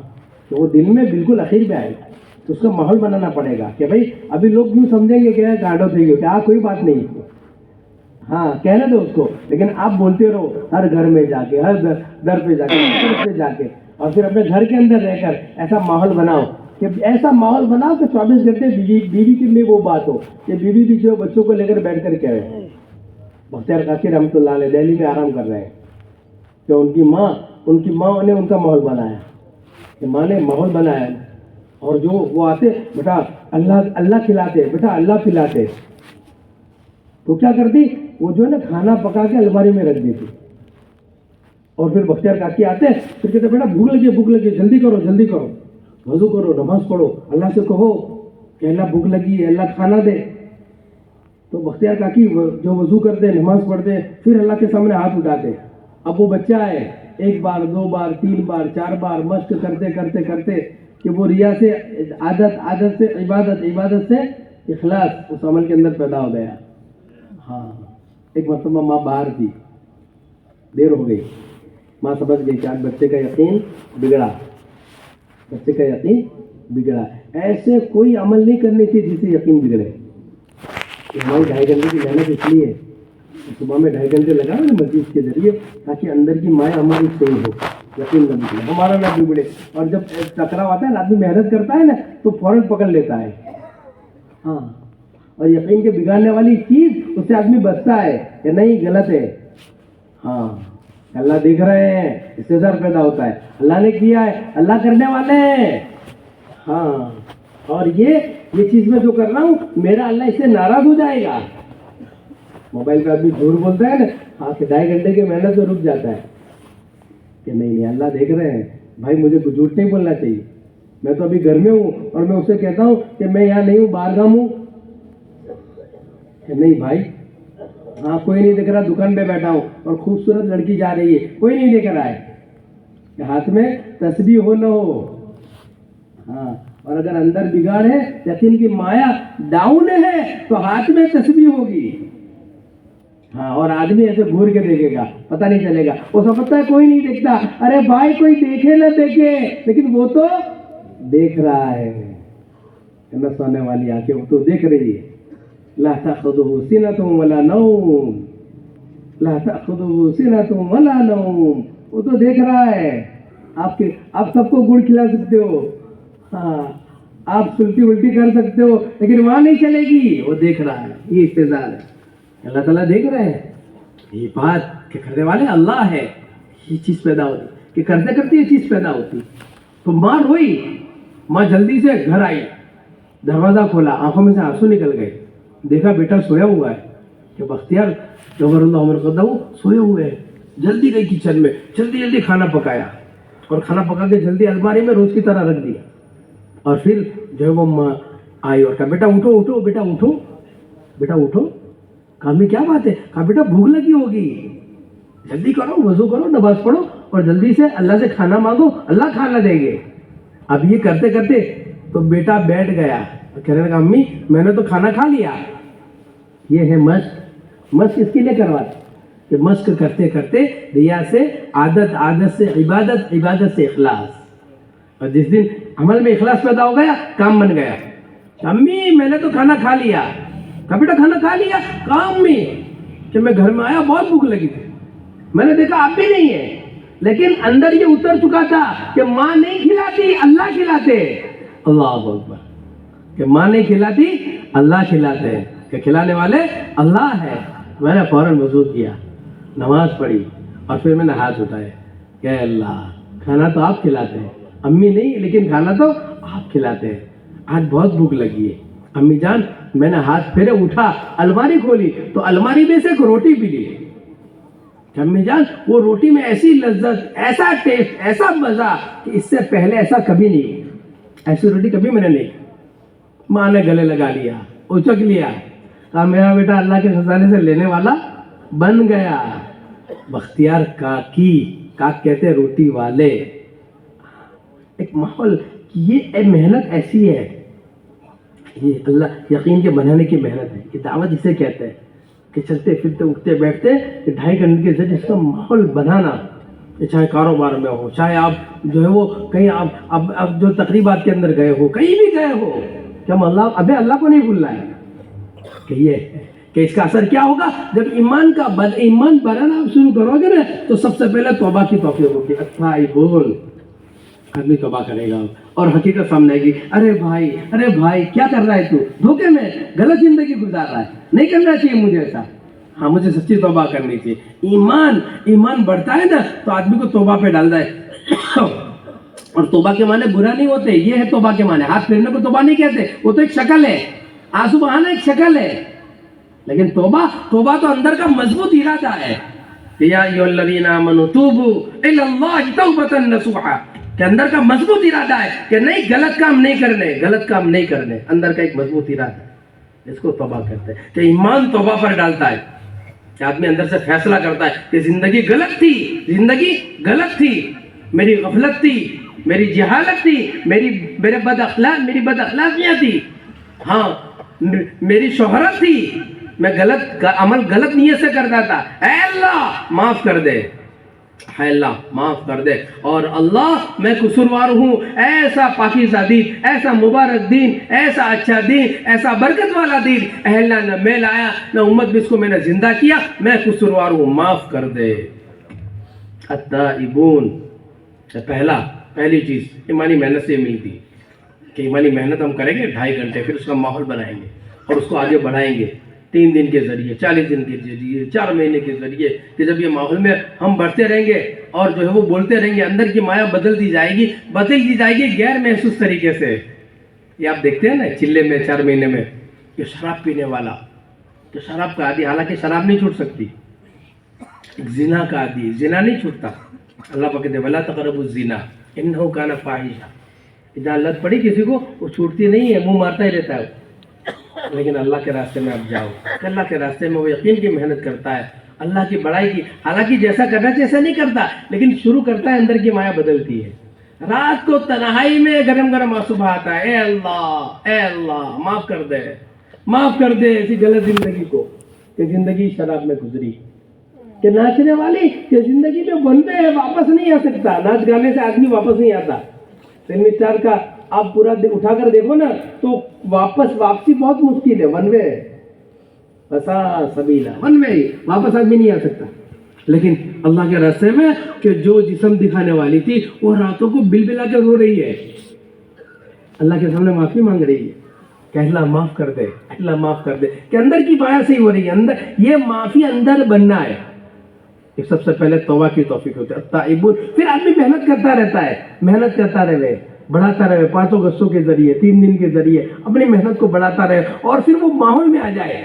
تو وہ دل میں بالکل اخیر میں آئے گا. تو اس کا ماحول بنانا پڑے گا کہ بھائی ابھی لوگ یوں سمجھیں گے کہ گاڑو تھے کیا، کوئی بات نہیں. ہاں کہنے دو اس کو، لیکن آپ بولتے رہو ہر گھر میں جا کے، ہر در پہ جا کے، اور پھر اپنے گھر کے اندر رہ کر ایسا ماحول بناؤ کہ 24 گھنٹے بیوی کی میں وہ بات ہو کہ بیوی بھی جو بچوں کو لے کر بیٹھ کر کہہ رہے ہیں. بختیار کاکی رحمۃ اللہ علیہ دہلی میں آرام کر رہے ہیں کہ ان کی ماں نے ان کا ماحول بنایا، کہ ماں نے ماحول بنایا. اور جو وہ آتے بیٹا اللہ کھلاتے، بیٹا اللہ پلاتے، تو کیا کرتی وہ جو ہے نا کھانا پکا کے الماری میں رکھ دیتی. اور پھر بختیار کاکی آتے پھر کہتے بیٹا بھوک لگی، جلدی کرو، وضو کرو، نماز پڑھو، اللہ سے کہو کہ اللہ بھوک لگی ہے، اللہ کھانا دے. تو بختیار کاکی جو وضو کرتے، نماز پڑھتے، پھر اللہ کے سامنے ہاتھ اٹھاتے. اب وہ بچہ ہے 1 بار 2 بار 3 بار 4 بار مشق کرتے کہ وہ ریا سے عادت سے عبادت سے اخلاص اس عمل کے اندر پیدا ہو گیا. ہاں، ایک مرتبہ ماں باہر تھی، دیر ہو گئی، ماں سمجھ گئی کہ آج بچے کا یقین بگڑا. ایسے کوئی عمل نہیں کرنی چاہیے جس سے یقین بگڑے. ہماری 2.5 گھنٹے کی محنت اس لیے صبح میں 2.5 گھنٹے لگا نا مسجد کے ذریعے تاکہ اندر کی مائیں ہماری صحیح ہو، یقین نہ بگڑے، ہمارا نہ بگڑے. اور جب ٹکراؤ آتا ہے نا، آدمی محنت کرتا ہے نا تو فوراً پکڑ لیتا ہے. ہاں، اور یقین کے بگاڑنے والی چیز اس سے آدمی بچتا ہے کہ نہیں غلط ہے. ہاں، اللہ دیکھ رہے ہیں، استحضار پیدا ہوتا ہے، اللہ نے کیا ہے، اللہ کرنے والے ہیں. ہاں، اور یہ چیز میں جو کر رہا ہوں میرا اللہ اس سے ناراض ہو جائے گا. موبائل پہ آدمی جھوٹ بولتا ہے نا، ہاں کہ 2.5 گھنٹے کی محنت سے رک جاتا ہے کہ نہیں اللہ دیکھ رہے ہیں. بھائی مجھے کچھ جھوٹ نہیں بولنا چاہیے، میں تو ابھی گھر میں ہوں اور میں اسے کہتا ہوں کہ میں یہاں نہیں ہوں، باہر گام ہوں. کہ نہیں بھائی، ہاں کوئی نہیں دیکھ رہا، دکان پہ بیٹھا ہوں اور خوبصورت لڑکی جا رہی ہے، کوئی نہیں دیکھ رہا ہے. کہ ہاتھ میں تسبیح ہو نہ ہو. ہاں، اور اگر اندر بگاڑ ہے، یقین کی مایا ڈاؤن ہے تو ہاتھ میں تسبیح ہوگی. ہاں، اور آدمی ایسے گھور کے دیکھے گا، پتہ نہیں چلے گا، وہ سمجھتا ہے کوئی نہیں دیکھتا. ارے بھائی کوئی دیکھے نہ دیکھے لیکن وہ تو دیکھ رہا ہے. سونے والی آنکھیں وہ تو دیکھ رہی ہے. لا تأخذه سنة ولا نوم، لا تأخذه سنة ولا نوم. وہ تو دیکھ رہا ہے. آپ سب کو گڑ کھلا سکتے ہو، ہاں آپ سلٹی الٹی کر سکتے ہو، لیکن وہاں نہیں چلے گی. وہ دیکھ رہا ہے. یہ استعداد ہے. اللہ تعالیٰ دیکھ رہے ہیں. یہ بات کہ کرنے والے اللہ ہے. یہ چیز پیدا ہوتی کہ کرتے کرتے یہ چیز پیدا ہوتی. تو ماں روئی، ماں جلدی سے گھر آئی، دروازہ کھولا، آنکھوں میں سے آنسو نکل گئے. دیکھا بیٹا سویا ہوا ہے. کہ بختیار جبر اللہ عمر قدہ سوئے ہوئے ہیں. جلدی گئی کچن میں، جلدی کھانا پکایا، اور کھانا پکا کے جلدی الماری میں روز کی طرح رکھ دیا. اور پھر جو ہے وہ ماں آئی اور کہا بیٹا اٹھو بیٹا اٹھو. کہا میں کیا بات ہے؟ کہا بیٹا بھوک لگی ہوگی، جلدی کرو، وضو کرو، نماز پڑھو اور جلدی سے اللہ سے کھانا مانگو، اللہ کھانا دیں گے. اب یہ کرتے کرتے تو بیٹا بیٹھ گیا، کہنے لگا امی میں نے تو کھانا کھا لیا. یہ ہے مشق اس کے لیے کرواتے کہ مشق کرتے کرتے ریا سے عادت سے عبادت سے اخلاص. اور جس دن عمل میں اخلاص پیدا ہو گیا کام بن گیا. امی میں نے تو کھانا کھا لیا. کہا بیٹا کھانا کھا لیا؟ کہا امی کہ میں گھر میں آیا بہت بھوک لگی تھی، میں نے دیکھا آپ بھی نہیں ہے، لیکن اندر یہ اتر چکا تھا کہ ماں نہیں کھلاتی اللہ کھلاتے. اللہ اکبر. کہ ماں نہیں کھلاتی اللہ کھلاتے، کہ کھلانے والے اللہ ہے. میں نے فوراً وضو کیا نماز پڑھی اور پھر میں نے ہاتھ اٹھائے کہ اللہ کھانا تو آپ کھلاتے ہیں، امی نہیں لیکن کھانا تو آپ کھلاتے ہیں، آج بہت بھوک لگی ہے امی جان. میں نے ہاتھ پھیرے اٹھا، الماری کھولی تو الماری میں سے ایک روٹی ملی. امی جان وہ روٹی میں ایسی لذت، ایسا ٹیسٹ، ایسا مزہ کہ اس سے پہلے ایسا کبھی نہیں ہوا، ایسی روٹی کبھی میں نے نہیں. ماں نے گلے لگا لیا، اچک لیا، کہا میرا بیٹا اللہ کے خزانے سے لینے والا بن گیا. بختیار کاکی، کاک کہتے ہیں روٹی والے. ایک ماحول، یہ محنت ایسی ہے، یہ اللہ یقین کے بنانے کی محنت ہے. یہ دعوت اسے کہتے ہیں کہ چلتے پھرتے اٹھتے بیٹھتے 2.5 گھنٹے کے ذریعے اس کا ماحول بنانا. چاہے کاروبار میں ہو، چاہے آپ جو ہے وہ کہیں آپ اب جو تقریبات کے اندر گئے ہو، کہیں بھی گئے ہو، کہ ہم اللہ کو نہیں بھولنا ہے. کہ اس کا اثر کیا ہوگا جب ایمان بنانا آپ شروع کرو گے نا، تو سب سے پہلے توبہ کی توفیق ہوگی. التائبون، آدمی توبہ کرے گا اور حقیقت سامنے آئے گی. ارے بھائی کیا کر رہا ہے تو؟ دھوکے میں غلط زندگی گزار رہا ہے، نہیں کرنا چاہیے مجھے ایسا. ہاں مجھے سچی توبہ کرنی چاہیے. ایمان بڑھتا ہے نا تو آدمی کو توبہ پہ ڈالتا ہے. اور توبہ کے معنی برا نہیں ہوتے، یہ ہے توبہ کے معنی. ہاتھ پھیرنے کو توبہ نہیں کہتے، وہ تو ایک شکل ہے. آنسو بہانا ایک شکل ہے، لیکن توبہ تو اندر کا مضبوط ارادہ ہے. یا ایھا الذین آمنوا توبوا الی اللہ توبۃ نصوحا، کہ اندر کا مضبوط ارادہ ہے کہ نہیں غلط کام نہیں کرنے. اندر کا ایک مضبوط ارادہ ہے، اس کو توبہ کہتے ہیں. کہ ایمان توبہ پر ڈالتا ہے، کہ آدمی اندر سے فیصلہ کرتا ہے کہ زندگی غلط تھی، میری غفلت تھی، میری جہالت تھی، میری بد اخلاقیاں تھی، ہاں میری شہرت تھی، میں غلط نیت سے کرتا تھا. اے اللہ معاف کر دے، اے اللہ معاف کر دے. اور اللہ میں قصوروار ہوں، ایسا پاکیزہ دین، ایسا مبارک دین، ایسا اچھا دین، ایسا برکت والا دین اے اللہ نہ میں لایا نہ امت بھی اس کو میں نے زندہ کیا، میں قصوروار ہوں، معاف کر دے. التائبون، پہلی چیز ایمانی محنت سے ملتی کہ ایمانی محنت ہم کریں گے 2.5 گھنٹے، پھر اس کا ماحول بنائیں گے اور اس کو آگے بڑھائیں گے 3 دن کے ذریعے، 40 دن کے ذریعے، 4 مہینے کے ذریعے. کہ جب یہ ماحول میں ہم بڑھتے رہیں گے اور جو ہے وہ بولتے رہیں گے، اندر کی مایا بدل دی جائے گی غیر محسوس طریقے سے. یہ آپ دیکھتے ہیں نا چلے میں 4 مہینے میں کہ شراب پینے والا، تو شراب کا عادی، حالانکہ شراب نہیں چھوٹ سکتی. زنا کا عادی، زنا نہیں چھوٹتا. اللہ پاک کہتے ہیں وَلَا تَقْرَبُوا الزِّنَا إِنَّهُ كَانَ فَاحِشًا. جہاں لت پڑی کسی کو وہ چھوٹتی نہیں ہے، منہ مارتا ہی رہتا ہے. لیکن اللہ کے راستے میں آپ جاؤ، اللہ کے راستے میں وہ یقین کی محنت کرتا ہے، اللہ کی بڑائی کی، حالانکہ جیسا کرنا چاہیے ایسا نہیں کرتا، لیکن شروع کرتا ہے، اندر کی مایا بدلتی ہے. رات کو تنہائی میں گرم آنسو بہاتا ہے، اے اللہ معاف کر دے ایسی غلط زندگی کو، کہ زندگی شراب میں گزری، کہ ناچنے والی کہ زندگی میں بندے ہے، واپس نہیں آ سکتا. ناچ گانے سے آدمی واپس نہیں آتا. فلم اسٹار کا آپ پورا اٹھا کر دیکھو نا تو واپسی بہت مشکل ہے. ون وے بسا سبیلا، ون وے، واپس آدمی نہیں آ سکتا. لیکن اللہ کے راستے میں کہ جو جسم دکھانے والی تھی وہ راتوں کو بل بلا کے رو رہی ہے، اللہ کے سامنے معافی مانگ رہی ہے کہ اللہ معاف کر دے، اللہ معاف کر دے. کہ اندر کی مایا سے ہی ہو رہی ہے، اندر یہ معافی اندر بننا ہے. سب سے پہلے توبہ کی توفیق ہوتی ہے. التائبون، پھر آدمی محنت کرتا رہے، بڑھاتا رہے 5 اگستوں کے ذریعے، 3 دن کے ذریعے اپنی محنت کو بڑھاتا رہے، اور پھر وہ ماحول میں آ جائے.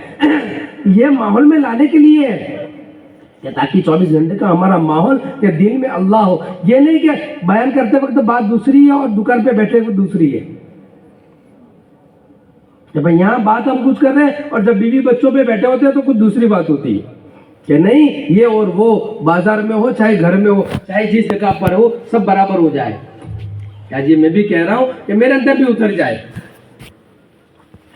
یہ ماحول میں لانے کے لیے کہ تاکہ 24 گھنٹے کا ہمارا ماحول کہ دل میں اللہ ہو. یہ نہیں کہ بیان کرتے وقت بات دوسری ہے اور دکان پہ بیٹھے ہوئے دوسری ہے. جب یہاں بات ہم کچھ کر رہے ہیں اور جب بیوی بچوں پہ بیٹھے ہوتے ہیں تو کچھ دوسری بات ہوتی ہے. کہ نہیں یہ اور وہ، بازار میں ہو چاہے گھر میں ہو چاہے جس جگہ پر ہو، سب برابر ہو جائے. کیا جی میں بھی کہہ رہا ہوں کہ میرے اندر بھی اتر جائے،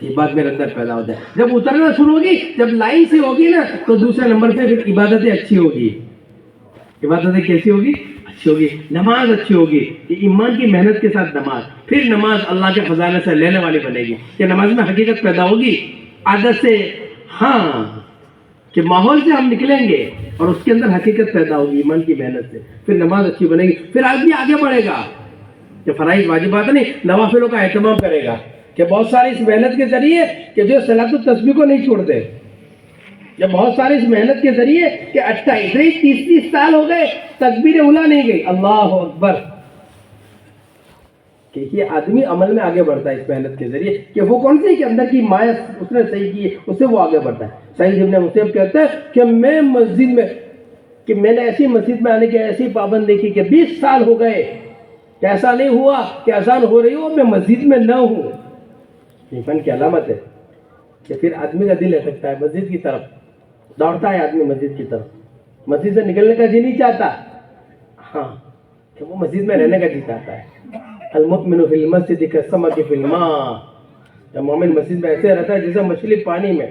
یہ بات میرے اندر پیدا ہو جائے. جب اترنا شروع ہوگی، جب لائن سے ہوگی نا تو دوسرے نمبر پہ پھر عبادتیں اچھی ہوگی. عبادتیں کیسی ہوگی؟ اچھی ہوگی. نماز اچھی ہوگی، یہ ایمان کی محنت کے ساتھ نماز. پھر نماز اللہ کے خزانے سے لینے والی بنے گی کہ نماز میں حقیقت پیدا ہوگی، عادت سے، ہاں کہ ماحول سے ہم نکلیں گے اور اس کے اندر حقیقت پیدا ہوگی ایمان کی محنت سے. پھر نماز اچھی بنے گی، پھر آدمی آگے بڑھے گا کہ فرائض واجبات نہیں، نوافلوں کا اہتمام کرے گا. کہ بہت ساری اس محنت کے ذریعے کہ جو صلاۃ التسبیح کو نہیں چھوڑتے، جب بہت سارے اس محنت کے ذریعے کہ 28 30 سال ہو گئے تکبیر اولا نہیں گئی، اللہ اکبر، کہ یہ آدمی عمل میں آگے بڑھتا ہے اس محنت کے ذریعے، کہ وہ کون سی کہ اندر کی مایا اس نے صحیح کی، اس سے وہ آگے بڑھتا ہے۔ سعید ابن مسیب کہتا ہے کہ میں مسجد میں، کہ میں نے ایسی مسجد میں آنے کی ایسی پابند دیکھی کہ 20 سال ہو گئے کہ ایسا نہیں ہوا کہ اذان ہو رہی ہو میں مسجد میں نہ ہوں۔ ایمان کی علامت ہے کہ پھر آدمی کا دل لٹکتا ہے مسجد کی طرف، دوڑتا ہے آدمی مسجد کی طرف، مسجد سے نکلنے کا جی نہیں چاہتا، ہاں کہ وہ مسجد میں رہنے کا جی چاہتا ہے۔ المؤمن فی المسجد کالسمک فی الماء، جب مومن مسجد میں ایسے رہتا ہے جیسے مچھلی پانی میں،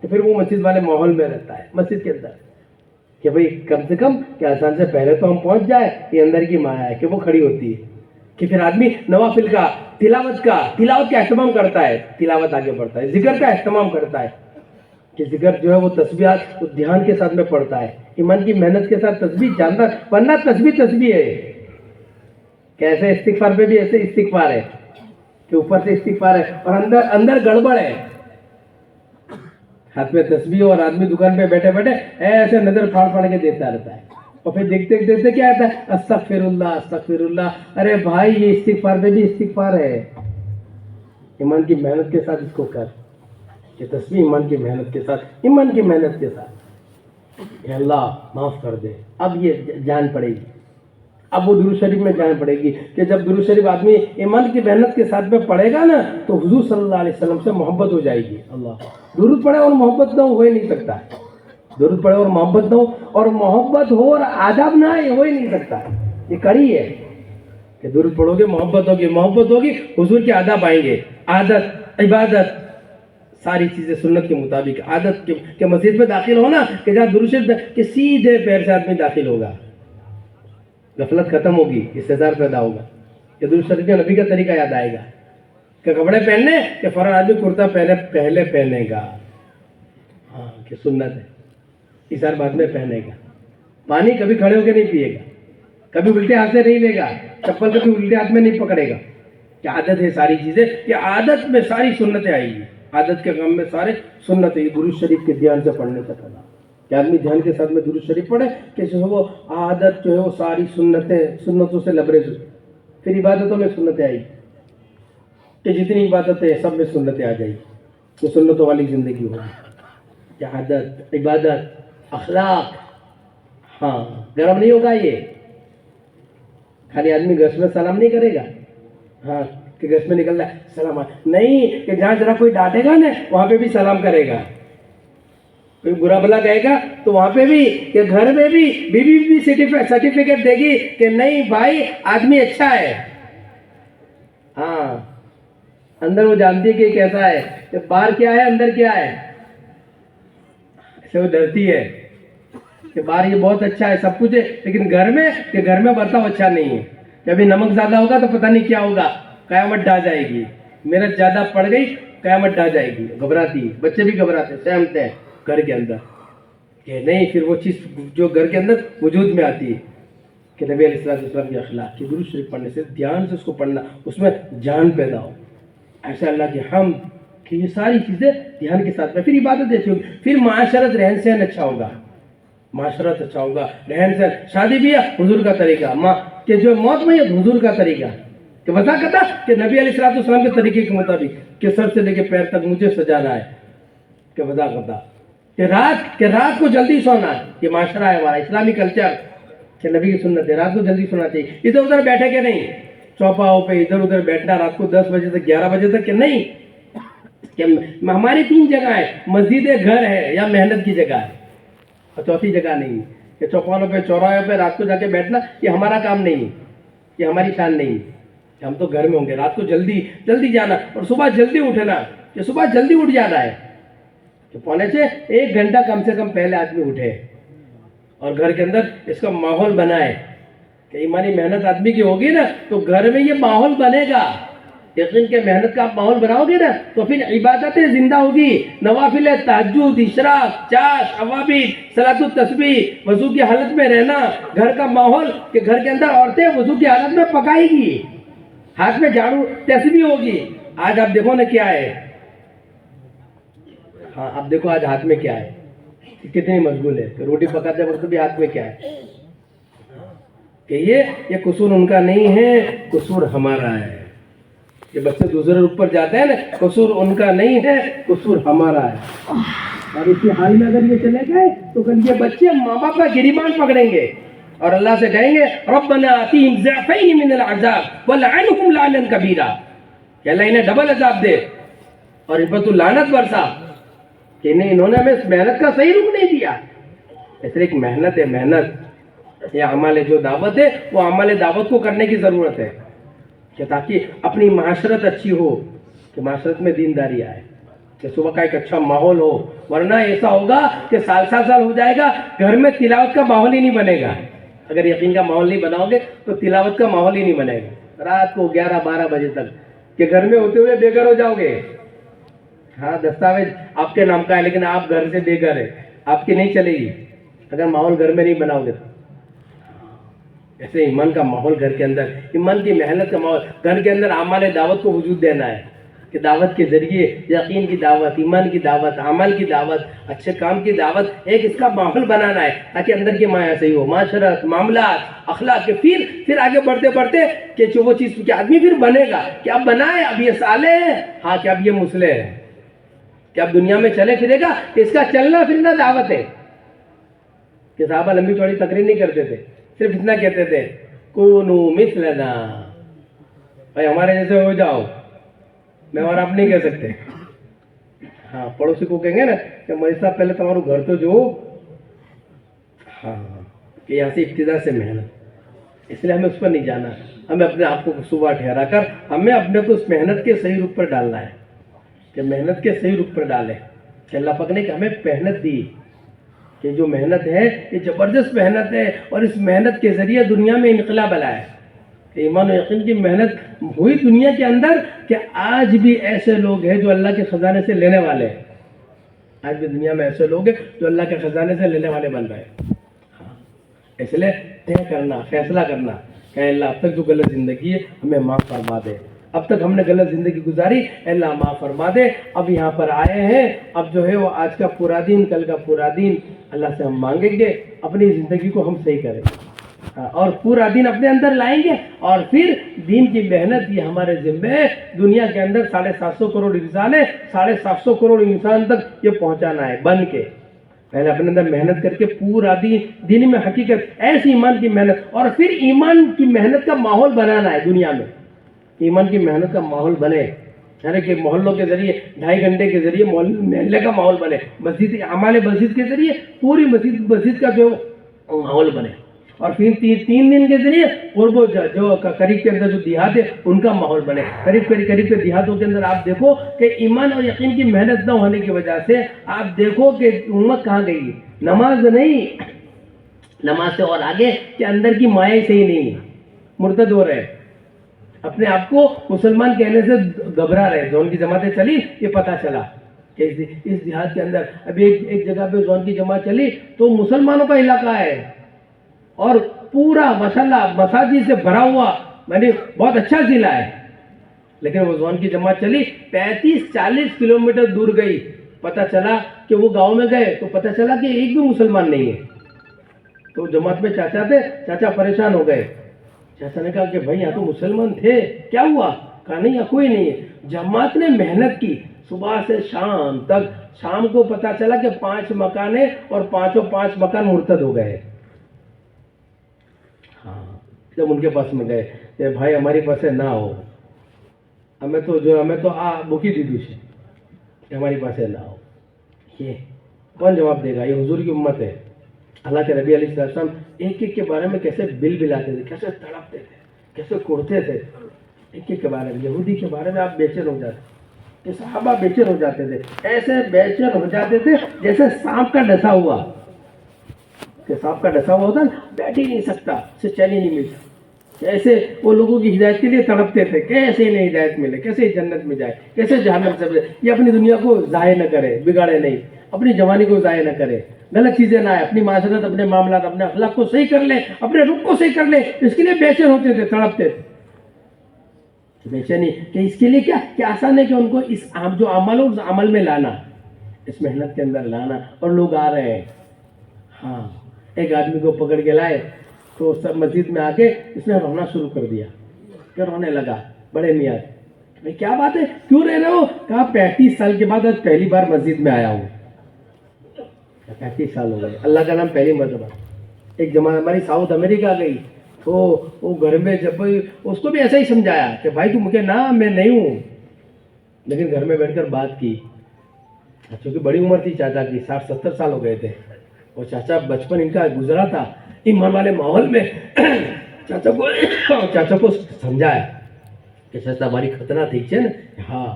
تو پھر وہ مسجد والے ماحول میں رہتا ہے مسجد کے اندر، کہ بھئی کم سے کم کہ اذان سے پہلے تو ہم پہنچ جائے، یہ اندر کی مایا ہے کہ وہ کھڑی ہوتی ہے، کہ پھر آدمی نوافل کا تلاوت کا اہتمام کرتا ہے، تلاوت آگے بڑھتا ہے، ذکر کا اہتمام کرتا ہے، کہ ذکر جو ہے وہ تسبیحات وہ دھیان کے ساتھ میں پڑھتا ہے، ایمان کی محنت کے ساتھ تسبیح جانتا، ورنہ تسبیح ہے کہ ایسے استغفار پہ بھی ایسے استغفار ہے کہ اوپر سے استغفار ہے اور اندر گڑبڑ ہے، ہاتھ میں تسبیح اور آدمی دکان پہ بیٹھے بیٹھے ایسے نظر پھاڑ کے دیتا رہتا ہے، اور پھر دیکھتے کیا آتا ہے، استغفر اللہ استغفر اللہ۔ ارے بھائی یہ استغفار پہ بھی استغفار ہے، ایمان کی محنت کے ساتھ اس کو کر، کہ تسبیح ایمان کی محنت کے ساتھ، ایمان کی محنت کے ساتھ، کہ اللہ معاف کر دے۔ اب یہ جان پڑے گی، اب وہ درود شریف میں جان پڑے گی، کہ جب درود شریف آدمی ایمان کی محنت کے ساتھ میں پڑھے گا نا تو حضور صلی اللہ علیہ وسلم سے محبت ہو جائے گی۔ اللہ، درود پڑھے اور محبت نہ ہو ہی نہیں سکتا، درود پڑھے اور محبت نہ ہو، اور محبت ہو اور آداب نہ آئے ہو ہی نہیں سکتا، یہ کڑی ہے کہ درود پڑھو گے محبت ہوگی، محبت ہوگی حضور کے آداب آئیں گے، عادت عبادت ساری چیزیں سنت کے مطابق، عادت کہ مسجد میں داخل ہونا کہ جہاں درود شریف کہ سیدھے پیر سے آدمی داخل ہوگا، غفلت ختم ہوگی، استحضار پیدا ہوگا، کہ درود شریف کے نبی کا طریقہ یاد آئے گا، کہ کپڑے پہننے کہ فوراً آدمی کرتا پہلے پہنے گا، ہاں کہ سنت ہے، اثار بعد میں پہنے گا، پانی کبھی کھڑے ہو کے نہیں پیے گا، کبھی الٹے ہاتھ سے نہیں لے گا، چپل کبھی الٹے ہاتھ میں نہیں پکڑے گا، کہ عادت ہے ساری چیزیں، کہ عادت میں ساری سنتیں آئی ہیں، عادت کے کام میں سارے سنتیں، درود شریف کے دھیان سے پڑھنے سے پہلا کہ آدمی دھیان کے ساتھ میں درود شریف پڑھے، کہ جو ہے وہ عادت جو ہے وہ ساری سنتوں سے لبریز ہو، پھر عبادتوں میں سنتیں آئی، کہ جتنی عبادتیں سب میں سنتیں آ جائیں، تو سنتوں والی زندگی ہوگی، کہ عادت عبادت اخلاق، ہاں گرم نہیں ہوگا، یہ خالی آدمی گھر میں سلام نہیں کرے گا، ہاں کہ گھر میں نکل رہا ہے سلام نہیں، کہ جہاں ذرا کوئی ڈانٹے گا نا وہاں پہ بھی سلام کرے گا، کوئی برا بھلا کہے گا تو وہاں پہ بھی، کہ گھر میں بھی بیوی بھی سرٹیفکیٹ دے گی کہ نہیں بھائی آدمی اچھا ہے، ہاں اندر وہ جانتی ہے کہ کیسا ہے، کہ باہر کیا ہے اندر کیا ہے، ایسے وہ ڈرتی ہے کہ باہر یہ بہت اچھا ہے سب کچھ ہے، لیکن گھر میں برتاؤ اچھا نہیں ہے، کہ ابھی نمک زیادہ ہوگا تو پتہ نہیں کیا ہوگا، قیامت ڈا جائے گی، محنت زیادہ پڑ گئی قیامت ڈا جائے گی، گھبراتی ہے، بچے بھی گھبراتے سہمتے ہیں گھر کے اندر، کہ نہیں پھر وہ چیز جو گھر کے اندر وجود میں آتی ہے، کہ نبی علیہ السلام کی اخلاق کہ درود شریف پڑھنے سے دھیان سے اس کو پڑھنا، اس میں جان پیدا ہو، ایسے اللہ کی حمد، کہ یہ ساری چیزیں دھیان کے ساتھ میں، پھر عبادت ایسی ہوگی، پھر معاشرت رہن سہن اچھا ہوگا، معاشرت اچھا ہوگا، رہن سہن، شادی بھی ہے حضور کا طریقہ، کہ جو موت میں یہ حضور کا طریقہ، کہ وضع کرتا کہ نبی علیہ السلام کے طریقے کے مطابق، کہ سر سے لے کے پیر تک مجھے سجانا ہے، کہ وضع کرتا کہ رات کو جلدی سونا ہے، یہ معاشرہ ہے ہمارا اسلامی کلچر، کہ نبی کی سنت ہے رات کو جلدی سونا چاہیے، ادھر ادھر بیٹھے کہ نہیں، چوپاؤں پہ ادھر ادھر بیٹھنا رات کو 10 بجے تک 11 بجے تک، کہ نہیں، کہ ہماری 3 جگہ ہے، مسجد ہے، گھر ہے، یا محنت کی جگہ ہے، اور چوتھی جگہ نہیں، کہ چوپانوں پہ چوراہوں پہ رات کو جا کے بیٹھنا یہ ہمارا کام نہیں ہے، یہ ہماری شان نہیں ہے، کہ ہم تو گھر میں ہوں گے، رات کو جلدی جانا، اور صبح جلدی اٹھنا، کہ صبح جلدی اٹھ جانا ہے، کہ پونے سے 1 گھنٹہ کم سے کم پہلے آدمی اٹھے، اور گھر کے اندر اس کا ماحول بنائے، کہ ایمانی محنت آدمی کی ہوگی نا تو گھر میں یہ ماحول بنے گا، یقین کہ محنت کا آپ ماحول بناؤ گے نا تو پھر عبادتیں زندہ ہوگی، نوافل تہجد، اشراق، چاش، اوابین، صلاۃ التسبیح، وضو کی حالت میں رہنا، گھر کا ماحول، کہ گھر کے اندر عورتیں وضو کی حالت میں پکائے گی، ہاتھ میں جھاڑو تسبیح ہوگی، آج آپ دیکھو نا کیا ہے، ہاں اب دیکھو آج ہاتھ میں کیا ہے، کتنی مشغول ہے کہ روٹی پکاتے وقت بھی ہاتھ میں کیا ہے کہ یہ قصور ان کا نہیں ہے، قصور ہمارا ہے. یہ بچے دوسرے اوپر جاتے ہیں نا، قصور ان کا نہیں ہے، قصور ہمارا ہے. اور اسی حال میں اگر یہ چلے گئے تو کل یہ بچے ماں باپ کا گریبان پکڑیں گے اور اللہ سے کہیں گے ربنا آتیہم ضعفین من العذاب ولعنہم لعنا کبیرا، کہ اللہ انہیں ڈبل عذاب دے اور ان پر تو لعنت برسا کہ انہوں نے ہمیں اس محنت کا صحیح رخ نہیں دیا. اس لیے ایک محنت ہے، محنت یہ عمل جو دعوت ہے وہ عمل دعوت کو کرنے کی ضرورت ہے کہ تاکہ اپنی معاشرت اچھی ہو، کہ معاشرت میں دینداری آئے، کہ صبح کا ایک اچھا ماحول ہو. ورنہ ایسا ہوگا کہ سال ہو جائے گا گھر میں تلاوت کا ماحول ہی نہیں بنے گا. اگر یقین کا ماحول نہیں بناؤ گے تو تلاوت کا ماحول ہی نہیں بنے گا. رات کو 11-12 بجے تک کہ گھر میں ہوتے ہوئے بے گھر ہو جاؤ گے. ہاں دستاویز آپ کے نام کا ہے لیکن آپ گھر سے بے گھر ہے، آپ کی نہیں چلے گی اگر ماحول گھر میں نہیں بناؤ گے. ایسے ایمان کا ماحول گھر کے اندر، ایمان کی محنت کا ماحول گھر کے اندر اعمال دعوت کو وجود دینا ہے کہ دعوت کے ذریعے یقین کی دعوت، ایمان کی دعوت، عمل کی دعوت، اچھے کام کی دعوت، ایک اس کا ماحول بنانا ہے تاکہ اندر کی مایا صحیح ہو، معاشرت، معاملات، اخلاق کے پھر آگے بڑھتے بڑھتے کہ جو وہ چیز کہ آدمی پھر بنے گا کہ اب بنائے، اب یہ صالح ہے، ہاں کہ اب یہ مصلح ہے، کہ اب دنیا میں چلے پھرے گا، اس کا چلنا پھرنا دعوت ہے. کہ صحابہ لمبی چوڑی تقریر نہیں کرتے تھے، صرف اتنا کہتے تھے کونو مثلنا، بھائی ہمارے جیسے ہو جاؤ. میں اور آپ نہیں کہہ سکتے. ہاں پڑوسی کو کہیں گے نا کہ مجھے صاحب پہلے تمہارا گھر تو جو، ہاں کہ یہاں سے ابتدا سے محنت، اس لیے ہمیں اس پر نہیں جانا. ہمیں اپنے آپ کو صبح ٹھہرا کر ہمیں اپنے کو اس محنت کے صحیح رخ پر ڈالنا ہے کہ محنت کے صحیح رخ پر ڈالیں کہ اللہ پاک نے ہمیں محنت دی کہ جو محنت ہے یہ زبردست محنت ہے اور اس محنت کے ذریعے دنیا میں انقلاب لایا ہے. ایمان و یقین کی محنت ہوئی دنیا کے اندر کہ آج بھی ایسے لوگ ہیں جو اللہ کے خزانے سے لینے والے ہیں. آج بھی دنیا میں ایسے لوگ ہیں جو اللہ کے خزانے سے لینے والے بن رہے ہیں. اس لیے طے کرنا، فیصلہ کرنا کہ اللہ اب تک جو غلط زندگی ہے ہمیں معاف فرما دے، اب تک ہم نے غلط زندگی گزاری اللہ معاف فرما دے. اب یہاں پر آئے ہیں، اب جو ہے وہ آج کا پورا دن، کل کا پورا دن اللہ سے ہم مانگیں گے اپنی زندگی کو ہم صحیح کریں اور پورا دن اپنے اندر لائیں گے اور پھر دین کی محنت یہ ہمارے ذمہ ہے. دنیا کے اندر 750 کروڑ انسان ہے، 750 کروڑ انسان تک یہ پہنچانا ہے بن کے. پہلے اپنے اندر محنت کر کے پورا دین میں حقیقت ایسی ایمان کی محنت اور پھر ایمان کی محنت کا ماحول بنانا ہے دنیا میں. ایمان کی محنت کا ماحول بنے، یعنی کہ محلوں کے ذریعے 2.5 گھنٹے کے ذریعے محلے کا ماحول بنے، مسجد اعمال مسجد کے ذریعے پوری مسجد کا جو ماحول بنے اور پھر 3 دن کے ذریعے قرب جو قریب کے اندر جو دیہات ہے ان کا ماحول بنے. قریب کے دیہاتوں کے اندر آپ دیکھو کہ ایمان اور یقین کی محنت نہ ہونے کی وجہ سے آپ دیکھو کہ امت کہاں گئی. نماز نہیں، نماز سے اور آگے کہ اندر کی مائیں صحیح نہیں، مرتد ہو رہے، اپنے آپ کو مسلمان کہنے سے گھبرا رہے. زون کی جماعتیں چلی یہ پتہ چلا کہ اس دیہات کے اندر ابھی ایک جگہ پہ زون کی جماعت چلی تو مسلمانوں کا علاقہ ہے اور پورا ماشاءاللہ مساجد سے بھرا ہوا، یعنی بہت اچھا ضلع ہے، لیکن وہ زون کی جماعت چلی 35-40 کلومیٹر دور گئی. پتہ چلا کہ وہ گاؤں میں گئے تو پتہ چلا کہ ایک بھی مسلمان نہیں ہے. تو جماعت میں چاچا تھے، چاچا پریشان ہو گئے. چاچا نے کہا کہ بھائی یہاں تو مسلمان تھے، کیا ہوا؟ کہا نہیں یہاں کوئی نہیں ہے. جماعت نے محنت کی صبح سے شام تک، شام کو پتہ چلا کہ 5 مکان ہیں اور 5 مکان مرتد ہو گئے. ہاں جب ان کے پاس میں گئے کہ بھائی ہماری پاس نہ ہو، ہمیں تو بھوکی دی دوسری کہ ہماری پاس نہ ہو. یہ کون جواب دے گا؟ یہ حضور کی امت ہے. اللہ کے نبی علیہ السلام ایک کے بارے میں کیسے بل بلاتے تھے، کیسے تڑپتے تھے، کیسے کوڑتے تھے. ایک کے بارے میں، یہودی کے بارے میں آپ بے چین ہو جاتے کہ صحابہ بے چین ہو جاتے تھے، ایسے بے چین ہو جاتے تھے جیسے سانپ کا ڈسا ہوا، کہ سانپ کا ڈسا ہوا ہوتا بیٹھ ہی نہیں سکتا، اسے چین ہی نہیں ملتا. ایسے وہ لوگوں کی ہدایت کے لیے تڑپتے تھے، کیسے انہیں ہدایت ملے، کیسے جنت میں جائے، کیسے جہنم سے بچے. یہ اپنی دنیا کو ضائع نہ کرے، بگاڑے نہیں، اپنی جوانی کو ضائع نہ کرے، غلط چیزیں نہ آئے، اپنی معاشرت، اپنے معاملات، اپنے اخلاق کو صحیح کر لے، اپنے رخ کو صحیح کر لے. اس کے لیے بے چین ہوتے تھے، تڑپتے تھے. بے چینی کہ اس کے لیے کیا کہ آسان ہے کہ ان کو اس جو عمل ہو اس عمل میں لانا. اس محنت کے اندر لانا، اور لوگ آ رہے ہیں. ہاں، ایک آدمی کو پکڑ کے لائے تو سب مسجد میں آ کے اس نے رونا شروع کر دیا. پھر رونے لگا. بڑے میاں بھائی کیا بات ہے، کیوں رہ رہے ہو؟ کہا 35 سال کے بعد آج پہلی بار مسجد میں آیا ہوں. 35 سال ہو گئے، اللہ کا نام پہلی مرتبہ. ایک زمانہ ہماری ساؤتھ امریکہ گئی تو وہ گھر میں جب اس کو بھی ایسا ہی سمجھایا کہ بھائی تو مجھے نہ، میں نہیں ہوں، لیکن گھر میں بیٹھ کر بات کی. چونکہ بڑی عمر تھی چاچا کی، 60-70 سال ہو گئے تھے، اور چاچا بچپن ان کا گزرا تھا ایمان والے ماحول میں. چاچا کو سمجھایا کہ چاچا ہماری خطرہ تھی نا، ہاں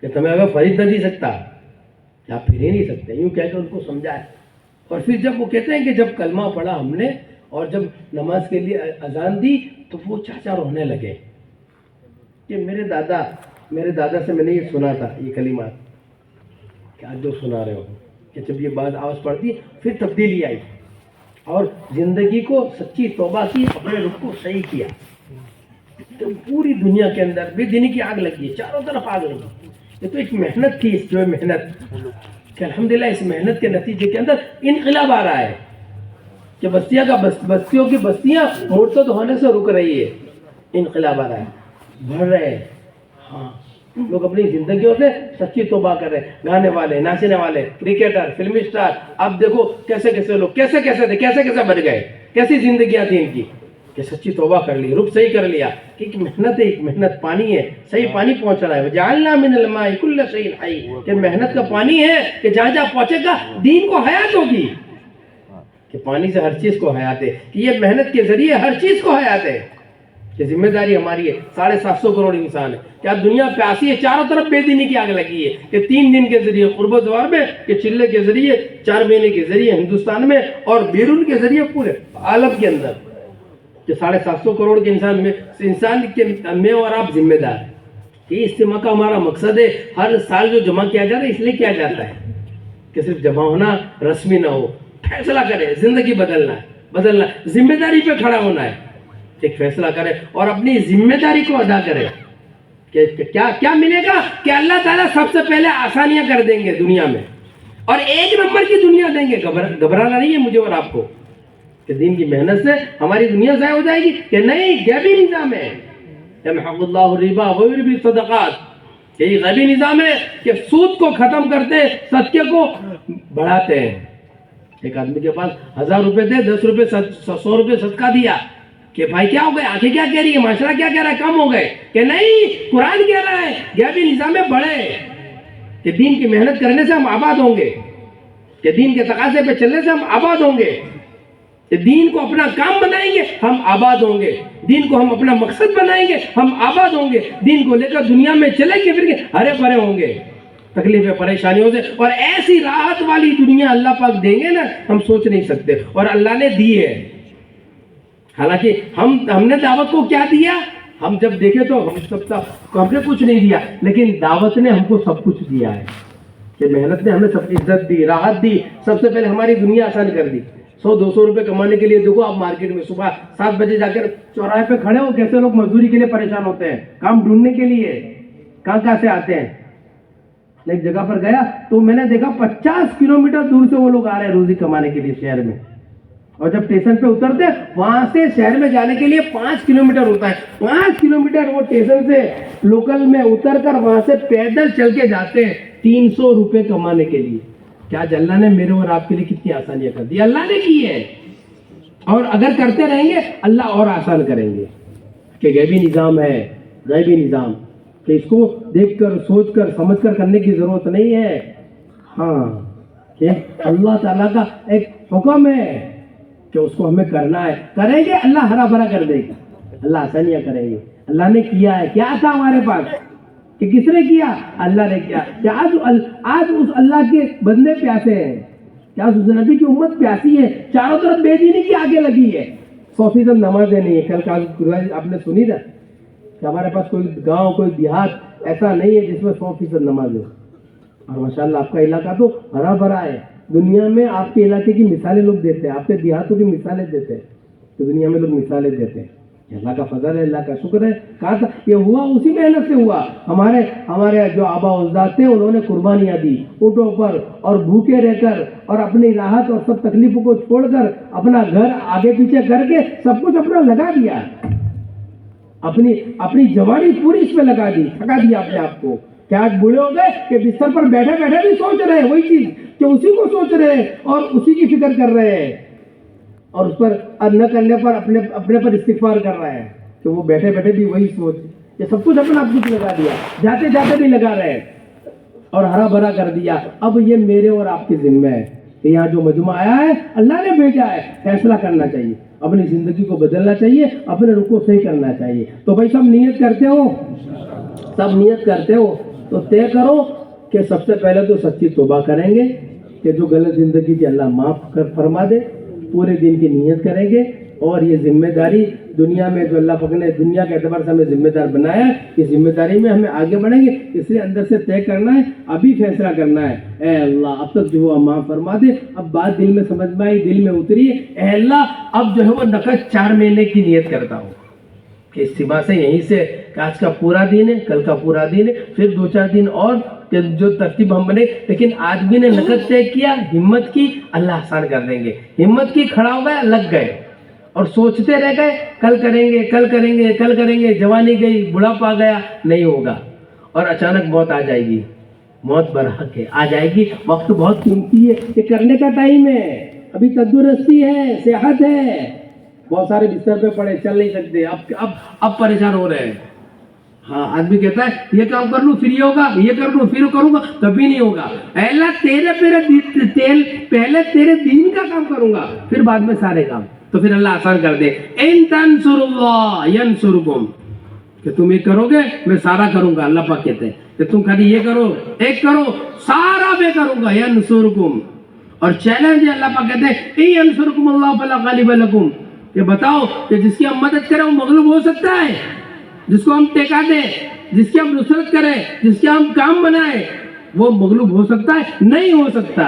کہ تمہیں اگر فرید نہ دی سکتا کہ آپ پھر ہی نہیں سکتے، یوں کہہ کے ان کو سمجھایا. اور پھر جب وہ کہتے ہیں کہ جب کلمہ پڑھا ہم نے اور جب نماز کے لیے اذان دی تو وہ چاچا رونے لگے کہ میرے دادا سے میں نے یہ سنا تھا یہ کلمات کہ آج جو سنا رہے ہو، کہ جب یہ بات آواز پڑتی پھر تبدیلی آئی اور زندگی کو سچی توبہ کی، اپنے رخ کو صحیح کیا. تو پوری دنیا کے اندر بے دینی کی آگ لگی ہے، چاروں طرف آگ لگی. یہ تو ایک محنت تھی، اس جو محنت کہ الحمدللہ اس محنت کے نتیجے کے اندر انقلاب آ رہا ہے کہ بستیوں کی بستیاں مرتد ہونے سے رک رہی ہے. انقلاب آ رہا ہے، بڑھ رہے ہیں. ہاں، لوگ اپنی زندگیوں سے سچی توبہ کر رہے ہیں. گانے والے، ناچنے والے، کرکٹر، فلمی اسٹار، اب دیکھو کیسے کیسے لوگ کیسے بن گئے، کیسی زندگیاں تھیں ان کی کہ سچی توبہ کر لی، رخ صحیح کر لیا. کہ ایک محنت ہے، ایک محنت پانی ہے، صحیح پانی پہنچ رہا ہے. وجعلنا من الماء کل شیء حی، کہ محنت کا پانی ہے کہ جہاں جہاں پہنچے گا دین کو حیات ہوگی. کہ پانی سے ہر چیز کو حیات ہے، کہ یہ محنت کے ذریعے ہر چیز کو حیات ہے. کہ ذمہ داری ہماری ہے. 750 کروڑ انسان ہے، کیا دنیا پیاسی ہے، چاروں طرف بے دینی کی آگ لگی ہے. کہ 3 دن کے ذریعے قرب و زوار میں، کہ چلے کے ذریعے، 4 مہینے کے ذریعے ہندوستان میں، اور بیرون کے ذریعے پورے عالم کے اندر. کہ 750 کروڑ کے انسان کے میں اور آپ ذمہ دار ہیں. کہ اجتماع کا ہمارا مقصد ہے، ہر سال جو جمع کیا جاتا ہے اس لیے کیا جاتا ہے کہ صرف جمع ہونا رسمی نہ ہو، فیصلہ کرے، زندگی بدلنا، ذمہ داری پہ کھڑا ہونا ہے. ایک فیصلہ کرے اور اپنی ذمہ داری کو ادا کرے. کہ کیا ملے گا؟ کہ اللہ تعالیٰ سب سے پہلے آسانیاں کر دیں گے دنیا میں، اور 1 نمبر کی دنیا دیں گے. گھبرانا نہیں ہے مجھے اور آپ کو کہ دین کی محنت سے ہماری دنیا ضائع ہو جائے گی، کہ نہیں، غیبی نظام ہے. یمحق اللہ الربا ویربی الصدقات، یہی غیبی نظام ہے کہ سود کو ختم کرتے، صدقے کو بڑھاتے ہیں. ایک آدمی کے پاس 1000 روپے تھے، 10 روپے 100 روپے صدقہ دیا. کہ بھائی کیا ہو گئے، آنکھیں کیا کہہ رہی ہے، معاشرہ کیا کہہ رہا ہے، کم ہو گئے؟ کہ نہیں، قرآن کہہ رہا ہے غیبی نظام میں بڑھے، کہ دین کی محنت کرنے سے ہم آباد ہوں گے، کہ دین کے تقاضے پہ چلنے سے ہم آباد ہوں گے، کہ دین کو اپنا کام بنائیں گے ہم آباد ہوں گے، دین کو ہم اپنا مقصد بنائیں گے ہم آباد ہوں گے، دین کو لے کر دنیا میں چلیں گے، پھر کے ہرے بھرے ہوں گے تکلیفیں پریشانیوں سے. اور ایسی راحت والی دنیا اللہ پاک دیں گے نا، ہم سوچ نہیں سکتے. اور اللہ نے دی ہے. حالانکہ ہم نے دعوت کو کیا دیا؟ ہم جب دیکھے تو ہم نے کچھ نہیں دیا، لیکن دعوت نے ہم کو سب کچھ دیا ہے. کہ محنت نے ہمیں سب عزت دی، راحت دی، سب سے پہلے ہماری دنیا آسان کر دی. 100-200 روپے کمانے کے لیے دیکھو آپ مارکیٹ میں صبح 7 بجے جا کر چوراہے پہ کھڑے ہو، کیسے لوگ مزدوری کے لیے پریشان ہوتے ہیں، کام ڈھونڈنے کے لیے کہاں سے آتے ہیں. ایک جگہ پر گیا تو میں نے دیکھا 50 کلومیٹر دور سے وہ لوگ آ رہے ہیں روزی کمانے کے لیے شہر میں. اور جب اسٹیشن پہ اترتے وہاں سے شہر میں جانے کے لیے 5 کلومیٹر ہوتا ہے. 5 کلومیٹر وہ اسٹیشن سے لوکل میں اتر کر وہاں سے پیدل چل کے جاتے ہیں 300 روپے کمانے کے لیے. کیا اللہ نے میرے اور آپ کے لیے کتنی آسانیاں کر دی؟ اللہ نے کی ہے. اور اگر کرتے رہیں گے اللہ اور آسان کریں گے. کہ غیبی نظام ہے، غیبی نظام، کہ اس کو دیکھ کر سوچ کر سمجھ کر کرنے کی ضرورت نہیں ہے. ہاں، کہ اللہ تعالیٰ کا ایک حکم ہے کہ اس کو ہمیں کرنا ہے. کریں گے اللہ ہرا بھرا کر دے گا، اللہ آسانیاں کریں گے. اللہ نے کیا ہے. کیا تھا ہمارے پاس کہ کس نے کیا؟ اللہ نے کیا. کہ آج اس اللہ کے بندے پیاسے ہیں، کیا اس نبی کی امت پیاسی ہے. چاروں طرف بے دینی کی آگے لگی ہے. 100% نمازیں نہیں ہے. کل کا آپ نے سنی تھا کہ ہمارے پاس کوئی گاؤں کوئی دیہات ایسا نہیں ہے جس میں 100% نماز ہے. اور ماشاءاللہ آپ کا علاقہ تو ہرا بھرا ہے. دنیا میں آپ کے علاقے کی مثالیں لوگ دیتے ہیں، آپ کے دیہاتوں کی مثالیں دیتے ہیں. تو دنیا میں لوگ مثالیں دیتے ہیں یہ اللہ کا فضل ہے, اللہ کا شکر ہے. کہا تھا یہ ہوا اسی محنت سے ہوا. ہمارے جو آبا اجداد تھے انہوں نے قربانیاں دی اونٹوں پر, اور بھوکے رہ کر اور اپنی راحت اور سب تکلیفوں کو چھوڑ کر اپنا گھر آگے پیچھے کر کے سب کچھ اپنا لگا دیا, اپنی جوانی پوری اس میں لگا دی, تھکا دیا اپنے آپ کو. کہ آج بوڑھے ہو گئے کہ بستر پر بیٹھے بیٹھے بھی سوچ رہے ہیں وہی چیز, کہ اسی کو سوچ رہے ہیں اور اسی کی فکر کر رہے ہیں, اور اس پر نہ کرنے پر اپنے پر استغفار کر رہا ہے کہ وہ بیٹھے بیٹھے بھی وہی سوچ. یہ سب کچھ اپنا آپ کچھ لگا دیا, جاتے جاتے بھی لگا رہے اور ہرا بھرا کر دیا. اب یہ میرے اور آپ کے ذمہ ہے کہ یہاں جو مجمع آیا ہے اللہ نے بھیجا ہے, فیصلہ کرنا چاہیے, اپنی زندگی کو بدلنا چاہیے, اپنے رخ کو صحیح کرنا چاہیے. تو بھائی سب نیت کرتے ہو, سب نیت کرتے ہو تو طے کرو کہ سب سے پہلے تو سچی توبہ کریں گے کہ جو غلط زندگی تھی اللہ معاف فرما دے. پورے دن کی نیت کریں گے, اور یہ ذمہ داری دنیا میں جو اللہ پاک نے دنیا کے اعتبار سے ہمیں ذمہ دار بنایا ہے, اس ذمہ داری میں ہمیں آگے بڑھیں گے. اس لیے اندر سے طے کرنا ہے, ابھی فیصلہ کرنا ہے, اے اللہ اب تک جو ہوا معاف فرما دے. اب بات دل میں سمجھ میں آئی, دل میں اتری, اے اللہ اب جو ہے وہ نقد 4 مہینے کی نیت کرتا ہوں کہ استباع سے یہیں سے کہ آج کا پورا دن ہے, کل کا پورا دن ہے, پھر 2-4 دن اور جو ترتیب ہم بنے. لیکن آدمی نے نقد طے کیا, ہمت کی, اللہ آسان کر دیں گے. ہمت کی, کھڑا ہو گئے, لگ گئے اور سوچتے رہ گئے کل کریں گے, کل کریں گے, کل کریں گے. جوانی گئی, بڑھاپا گیا, نہیں ہوگا, اور اچانک موت آ جائے گی. موت برحق ہے, آ جائے گی. وقت بہت قیمتی ہے, یہ کرنے کا ٹائم ہے. ابھی تندرستی ہے, صحت ہے. بہت سارے بستر پہ پڑے, چل نہیں سکتے, اب پریشان ہو رہے ہیں. ہاں, آدمی کہتا ہے یہ کام کر لوں پھر یہ ہوگا, یہ کر لوں پھر کروں گا, کبھی نہیں ہوگا. اے اللہ پہلے تیرے دین کا کام کروں گا, پھر بعد میں سارے کام. تو پھر اللہ آسان کر دے. ان تنصروا اللہ ینصرکم, کہ تم یہ کرو گے میں سارا کروں گا. اللہ پاک کہتے ہیں کہ تم خالی یہ کرو, ایک کرو, سارا میں کروں گا. ینصرکم, اور چیلنج ہے, اللہ پاک کہتے ہیں ان ینصرکم اللہ فلا غالب لکم, کہ بتاؤ کہ جس کی ہم مدد کریں وہ مغلوب ہو سکتا ہے, جس کو ہم ٹیکا دیں, جس کی ہم نصرت کریں, جس کے ہم کام بنائیں, وہ مغلوب ہو سکتا ہے؟ نہیں ہو سکتا.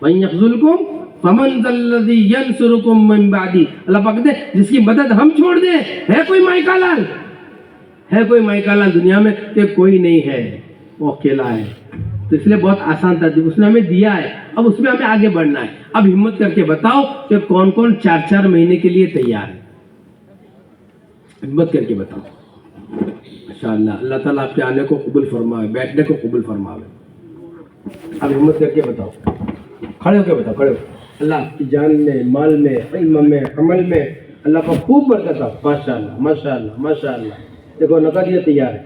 وَإِن يَخْذُلْكُمْ فَمَنْ ذَا الَّذِي يَنْصُرُكُمْ مِنْ بَعْدِي, اللہ پاک کہتے ہیں جس کی مدد ہم چھوڑ دیں. ہے کوئی مائیکا لال, ہے کوئی مائیکا لال دنیا میں؟ کہ کوئی نہیں ہے, وہ اکیلا ہے. تو اس لیے بہت آسان تھا, اس نے ہمیں دیا ہے, اب اس میں ہمیں آگے بڑھنا ہے. اب ہمت کر کے بتاؤ کہ کون کون 4 مہینے کے لیے تیار ہے. ہمت کر کے بتاؤ. ماشاءاللہ, اللہ تعالیٰ آپ کے آنے کو قبول فرمائے, بیٹھنے کو قبول فرمائے. اب ہمت کر کے بتاؤ, کھڑے ہو کے بتاؤ, کھڑے ہو. اللہ آپ کی جان میں, مال میں, علم میں, عمل میں اللہ کا خوب برکت ہو. ماشاءاللہ ماشاءاللہ ماشاءاللہ. دیکھو نقد یہ تیار ہے.